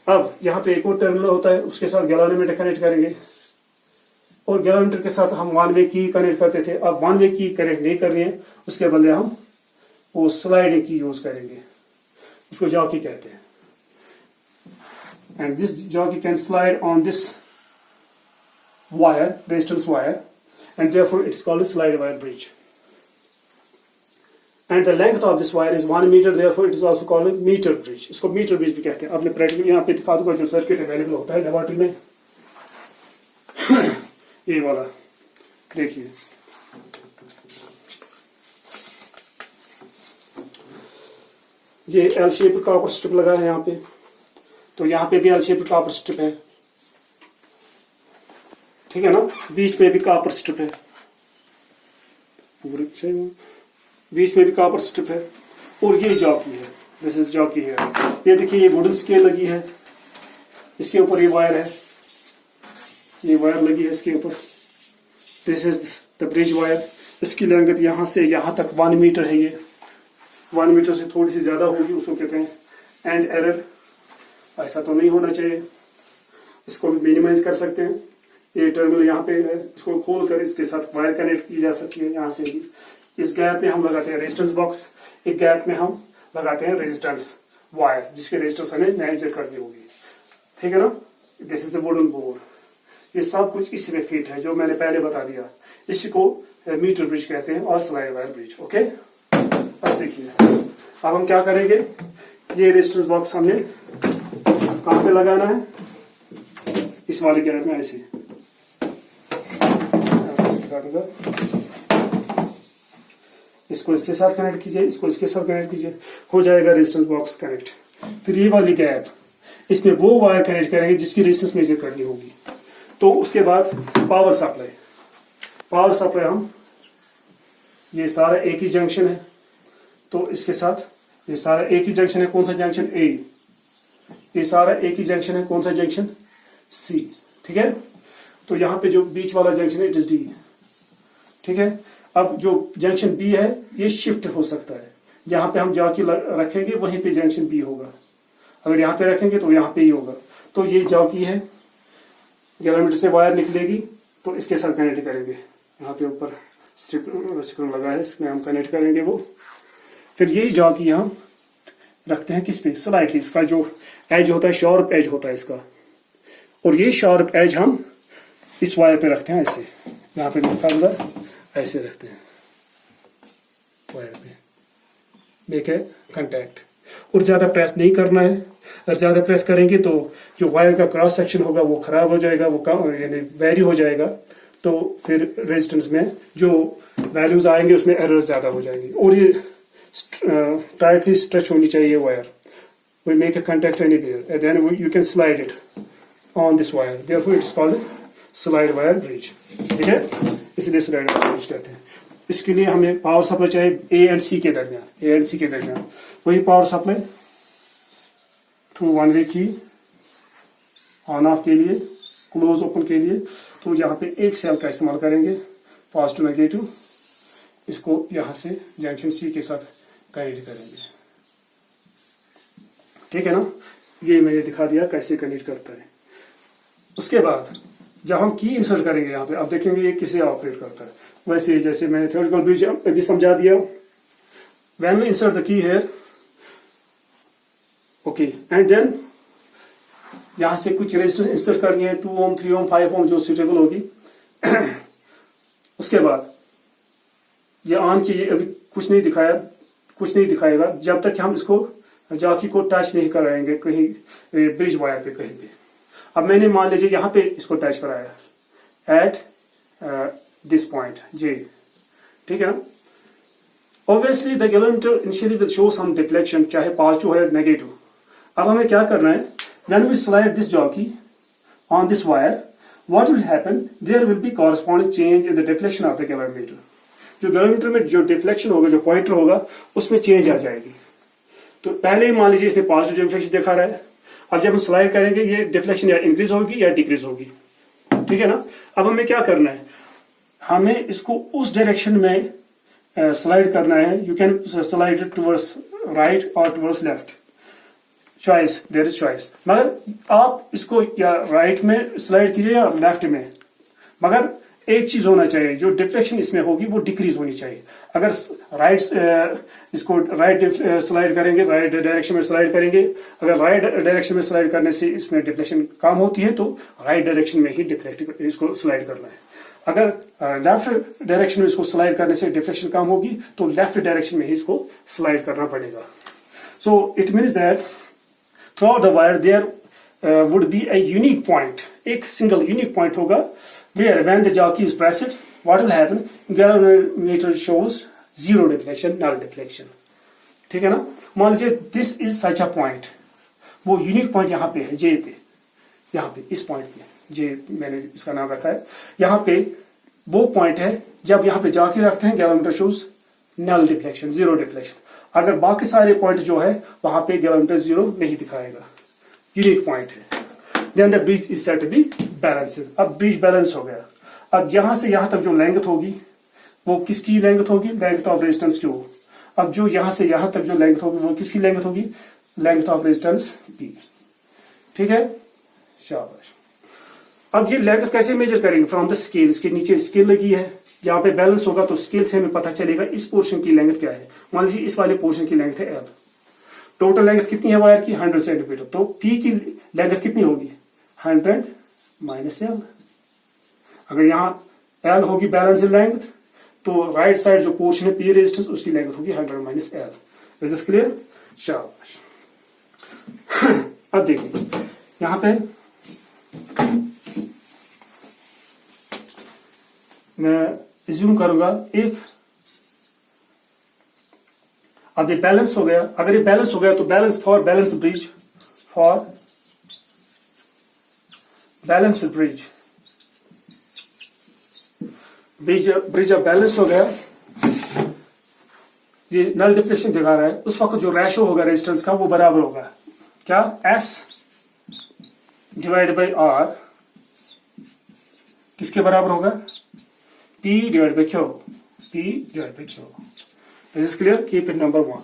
[SPEAKER 1] अब यहाँ पे एक और टर्मिनल होता है, उसके साथ गैल्वेनोमीटर कनेक्ट करेंगे, और गैल्वेनोमीटर के साथ हम 1 वे की कनेक्ट करते थे, अब 1 वे की कनेक्ट नहीं करनी है, उसके बदले हम वो स्लाइडिंग की यूज करेंगे, उसको जॉकी कहते हैं। And this jockey can slide on this wire, resistance wire, and therefore it's called a slide wire bridge. And the length of this wire is 1 meter, therefore it is also called a meter bridge. इसको metre bridge भी कहते हैं। आपने practical यहाँ पे दिखा दूंगा जो सर्किट अवेलेबल होता है लेबोरेटरी में ये वाला देखिए, ये एल शेप का कॉपर स्ट्रिप लगा है यहाँ पे, तो यहाँ पे भी एल शेप का कॉपर स्ट्रिप है, ठीक है ना। बीच में भी कॉपर स्ट्रिप है, पूरे बीच में भी कॉपर स्ट्रिप है, और ये जॉकी है, दिस इज जॉकी है। ये देखिए ये वुडन स्केल लगी है, इसके ऊपर ये वायर है, ये वायर लगी है इसके ऊपर, this is the bridge wire. इसकी लंबाई यहाँ से यहाँ तक 1 मीटर है, ये 1 मीटर से थोड़ी सी ज्यादा होगी, उसको कहते हैं एंड एरर। ऐसा तो नहीं होना चाहिए, इसको भी मिनिमाइज कर सकते हैं। ये टर्मिनल यहाँ पे है, इसको खोल कर इसके साथ वायर कनेक्ट की जा सकती है यहाँ से भी। इस गैप में हम लगाते हैं रेजिस्टेंस बॉक्स, एक गैप में हम लगाते हैं रेजिस्टेंस वायर जिसके रेजिस्टेंस हमें मैनेजर करनी होगी, ठीक है ना। This is the wooden board, ये सब कुछ इसी में फिट है जो मैंने पहले बता दिया। इसको मीटर ब्रिज कहते हैं और स्लाइड वायर ब्रिज, ओके। अब देखिए अब हम क्या करेंगे, ये रेजिस्टेंस बॉक्स हमने कहाँ पे लगाना है, इस वाले गैप में ऐसे इसको इसके साथ कनेक्ट कीजिए, इसको इसके साथ कनेक्ट कीजिए, हो जाएगा रेजिस्टेंस बॉक्स कनेक्ट। फिर ये वाली गैप, इसमें वो वायर कनेक्ट करेंगे जिसकी रेजिस्टेंस मेजर करनी होगी। तो उसके बाद पावर सप्लाई, पावर सप्लाई हम, ये सारा एक ही जंक्शन है, तो इसके साथ ये सारा एक ही जंक्शन है, कौन सा जंक्शन ए, ये सारा एक ही जंक्शन है, कौन सा जंक्शन सी, ठीक है। तो यहाँ पे जो बीच वाला जंक्शन है इट इज डी, ठीक है। अब जो जंक्शन बी है ये शिफ्ट हो सकता है, जहां पे हम जॉकी रखेंगे वहीं पे जंक्शन बी होगा, अगर यहाँ पे रखेंगे तो यहाँ पे ही होगा। तो ये जॉकी है, गैल्वेनोमीटर से वायर निकलेगी तो इसके साथ कनेक्ट करेंगे, यहाँ पे ऊपर स्क्रू लगा है इसमें हम कनेक्ट करेंगे वो। फिर यही जॉकी हम रखते हैं किस पे, स्लाइटली, इसका जो एज होता है शार्प एज होता है इसका, और ये शार्प एज हम इस वायर पे रखते हैं ऐसे, यहाँ पे निकालकर ऐसे रखते हैं वायर पे, मेक है कांटेक्ट। और ज्यादा प्रेस नहीं करना है, अगर ज्यादा प्रेस करेंगे तो जो वायर का क्रॉस सेक्शन होगा वो खराब हो जाएगा, वो कम यानी वेरी हो जाएगा, तो फिर रेजिस्टेंस में जो वैल्यूज आएंगे उसमें एरर ज्यादा हो जाएंगी। और ये टाइटली स्ट्रेच होनी चाहिए wire, we make a contact anywhere and then you can slide it on this wire, therefore it's called slide wire bridge, ठीक है, इसलिए स्लाइड वायर ब्रिज कहते हैं। इसके लिए हमें पावर सप्लाई चाहिए ए एंड सी के दरमियान, ए एंड सी के दरमियान, वही पावर सप्लाई थ्रू 1 वे की ऑन ऑफ के लिए, क्लोज ओपन के लिए, तो यहाँ पे एक सेल का इस्तेमाल करेंगे, पॉजिटिव नेगेटिव इसको यहां से जंक्शन सी के साथ कनेक्ट करेंगे। ठीक है ना, ये मैंने दिखा दिया कैसे कनेक्ट करता है। उसके बाद जब हम की इंसर्ट करेंगे यहाँ पे, अब देखेंगे ये किसे ऑपरेट करता है। वैसे जैसे मैंने थ्योरेटिकल ब्रिज अभी समझा दिया, when we insert the key here, okay, and then यहां से कुछ रेजिस्टेंस इंसर्ट करनी है, 2 ओम 3 ओम 5 ओम जो सुटेबल होगी। उसके बाद ये ऑन की, अभी कुछ नहीं दिखाएगा जब तक कि हम इसको जॉकी को टच नहीं कराएंगे कहीं ब्रिज वायर पे कहीं पे। अब मैंने मान लीजिए यहां पे इसको टच कराया एट दिस पॉइंट जे, ठीक है ना। Obviously the galvanometer initially will show some deflection, चाहे पॉजिटिव है नेगेटिव। अब हमें क्या करना है, when we slide this jockey on this wire, what will happen, there will be corresponding change in the deflection of the galvanometer. जो galvanometer में जो डिफ्लेक्शन होगा, जो पॉइंटर होगा, उसमें चेंज आ जाएगी। तो पहले ही मान लीजिए इसने पॉजिटिव डिफ्लेक्शन दिखा रहा है, अब जब हम स्लाइड करेंगे ये डिफ्लेक्शन या इंक्रीज होगी या डिक्रीज होगी। ठीक है ना। अब हमें क्या करना है, हमें इसको उस डायरेक्शन में स्लाइड करना है। You can slide it towards right और towards left, choice, there is choice. मगर आप इसको या राइट में स्लाइड कीजिए या लेफ्ट में, मगर एक चीज होना चाहिए, जो डिफ्लेक्शन इसमें होगी वो डिक्रीज होनी चाहिए। अगर इसको राइट स्लाइड करेंगे, राइट डायरेक्शन में स्लाइड करेंगे, अगर राइट डायरेक्शन में स्लाइड करने से इसमें डिफ्लेक्शन कम होती है तो राइट डायरेक्शन में ही इसको स्लाइड करना है। अगर लेफ्ट डायरेक्शन में इसको स्लाइड करने से डिफ्लेक्शन कम होगी तो लेफ्ट डायरेक्शन में ही इसको स्लाइड करना पड़ेगा। So it means that through the wire there would be a unique point, एक सिंगल यूनिक पॉइंट होगा, where when the jockey is pressed, what will happen, galvanometer shows zero deflection, null deflection। ठीक है ना। मान लीजिए this is such a point, वो unique point यहाँ पे है, जे पे, यहाँ पे इस पॉइंट पे, जे मैंने इसका नाम रखा है, यहाँ पे वो पॉइंट है। जब यहाँ पे जॉकी रखते हैं galvanometer shows null deflection, zero deflection. अगर बाकी सारे पॉइंट जो है वहां पे गैलोमीटर जीरो नहीं दिखाएगा, यूनिक पॉइंट है। Then the bridge is said to be balanced। अब ब्रिज बैलेंस हो गया। अब यहां से यहां तक जो लेंथ होगी वो किसकी लेंथ होगी, लेंथ ऑफ रेजिस्टेंस क्यू। अब जो यहां से यहां तक जो लेंथ होगी वो किसकी लेंथ होगी, लेंथ ऑफ रेजिस्टेंस पी। ठीक है, शाबाश। अब ये लेंथ कैसे मेजर करेंगे, फ्रॉम द स्केल। इसके नीचे स्केल लगी है, जहां पे बैलेंस होगा तो स्केल से हमें पता चलेगा इस पोर्शन की लेंथ क्या है। मान लीजिए इस वाले पोर्शन की लेंथ है एल, टोटल लेंथ कितनी है वायर की, 100 सेंटीमीटर। तो पी की लेंथ कितनी होगी, 100 माइनस एल। अगर यहाँ एल होगी बैलेंस लेंथ, तो राइट साइड जो पोर्शन है पी रेजिस्टेंस, उसकी लेंथ होगी 100 minus L. Is this clear, शाबाश। अब देखिए यहाँ पे मैं एज्यूम करूंगा इफ, अब ये बैलेंस हो गया। अगर ये बैलेंस हो गया तो balance for balance bridge, for balance bridge, bridge अब बैलेंस हो गया, ये नल डिफ्लेक्शन दिखा रहा है। उस वक्त जो रेशो होगा रेजिस्टेंस का वो बराबर होगा क्या, एस डिवाइड बाई आर, किसके बराबर होगा, P divide by Q, P divide by Q. Is this clear, keep it number 1।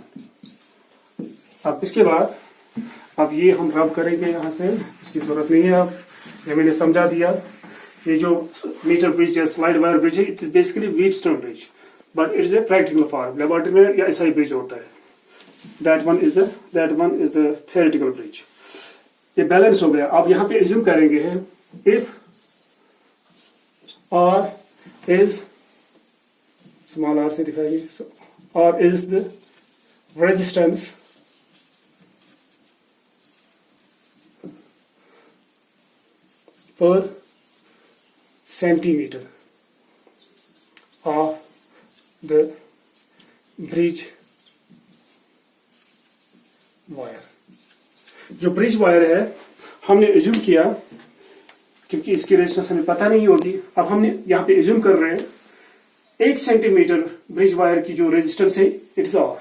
[SPEAKER 1] अब इसके बाद अब ये हम रब करेंगे यहां से, इसकी जरूरत नहीं है। अब ये मैंने समझा दिया। ये जो मीटर ब्रिज या स्लाइड वायर ब्रिज है, it is basically Wheatstone bridge, but it is a practical form. Laboratory में या ऐसा ही ब्रिज होता है। That one is the theoretical bridge. ये बैलेंस हो गया। अब यहां पे एज्यूम करेंगे if R is, small R से दिखाएंगे, और is the resistance per centimeter of the bridge wire। जो ब्रिज वायर है हमने एज्यूम किया, क्योंकि इसकी रेजिस्टेंस हमें पता नहीं होगी। अब हमने यहाँ पे एज्यूम कर रहे हैं 1 सेंटीमीटर ब्रिज वायर की जो रेजिस्टेंस है इट इज आर।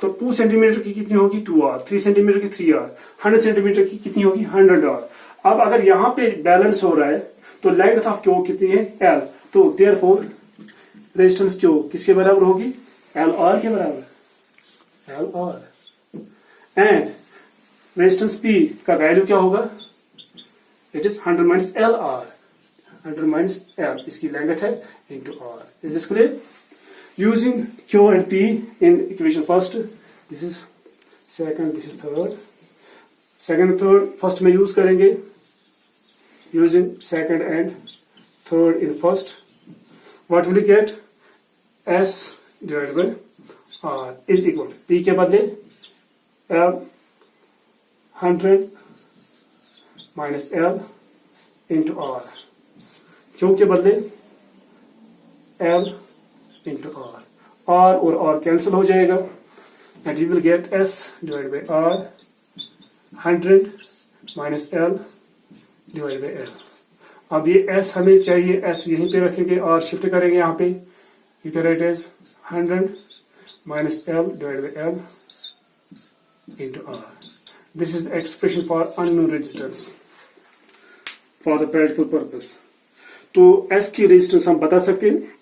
[SPEAKER 1] तो 2 सेंटीमीटर की कितनी होगी, 2R, 3 सेंटीमीटर की 3R, 100 सेंटीमीटर की कितनी होगी, 100R। अब अगर यहां पे बैलेंस हो रहा है तो लेंथ ऑफ क्यू कितनी है, एल। तो देयरफॉर रेजिस्टेंस क्यू किसके बराबर होगी? एल आर के बराबर, L R. And resistance P का वैल्यू क्या होगा? It is 100 minus L R, 100 minus L इसकी लेंथ है into R. Is this clear? Using Q and P in equation first, this is second, this is third, second third first में use करेंगे, using second and third in first, what will you get? S divide by R is equal P के बदले L 100 minus L into R, क्यों के बदले L into R, R और R cancel हो जाएगा and you will get S divide by R 100 minus L divide by L. अब ये एस हमें चाहिए, एस यहीं पे रखेंगे, आर शिफ्ट करेंगे यहाँ पे, you can write as 100 minus L divide by L into R. This is the expression for unknown resistance for the practical purpose. तो एस की रेजिस्टेंस हम बता सकते हैं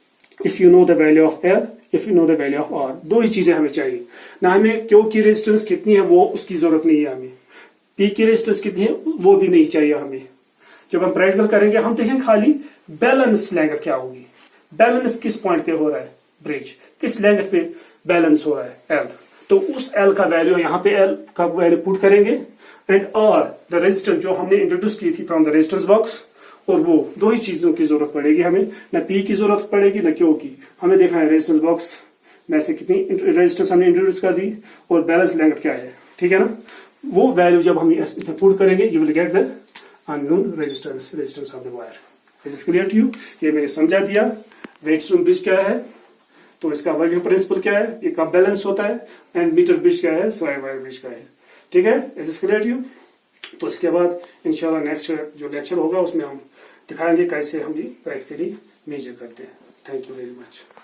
[SPEAKER 1] if you know the value of L, if you know the value of R. दो ही चीजें हमें चाहिए, ना हमें क्यू की रेजिस्टेंस कितनी है वो उसकी जरूरत नहीं है, हमें पी की रेजिस्टेंस कितनी है वो भी नहीं चाहिए हमें। जब हम प्रैक्टिकल करेंगे हम देखेंगे खाली बैलेंस लेंथ क्या होगी, बैलेंस किस पॉइंट पे हो रहा है, ब्रिज किस लेंथ पे बैलेंस हो रहा है एल, तो उस एल का वैल्यू यहाँ पे एल का वैल्यू पुट करेंगे एंड आर द रेजिस्टेंस जो हमने इंट्रोड्यूस की थी फ्रॉम द रेजिस्टेंस बॉक्स, और वो दो ही चीजों की जरूरत पड़ेगी हमें, न पी की जरूरत पड़ेगी न क्यू की। हमें देखना है रेजिस्टेंस बॉक्स में से कितनी रेजिस्टेंस हमने इंट्रोड्यूस कर दी और बैलेंस लेंथ क्या है, ठीक है ना। वो वैल्यू जब हम इसमें पुट करेंगे you will get the unknown resistance of the wire. This is clear to you? ये मैंने समझा दिया। वेटस्टोन ब्रिज क्या है, तो इसका वर्किंग प्रिंसिपल क्या है, ये कब बैलेंस होता है, एंड मीटर ब्रिज क्या है, स्क्वायर वायर ब्रिज क्या है, ठीक है। Is this clear to you? तो इसके बाद इंशाल्लाह नेक्स्ट जो लेक्चर होगा उसमें हम दिखाएंगे कैसे हम प्रैक्टिकली मेजर करते हैं। Thank you very much.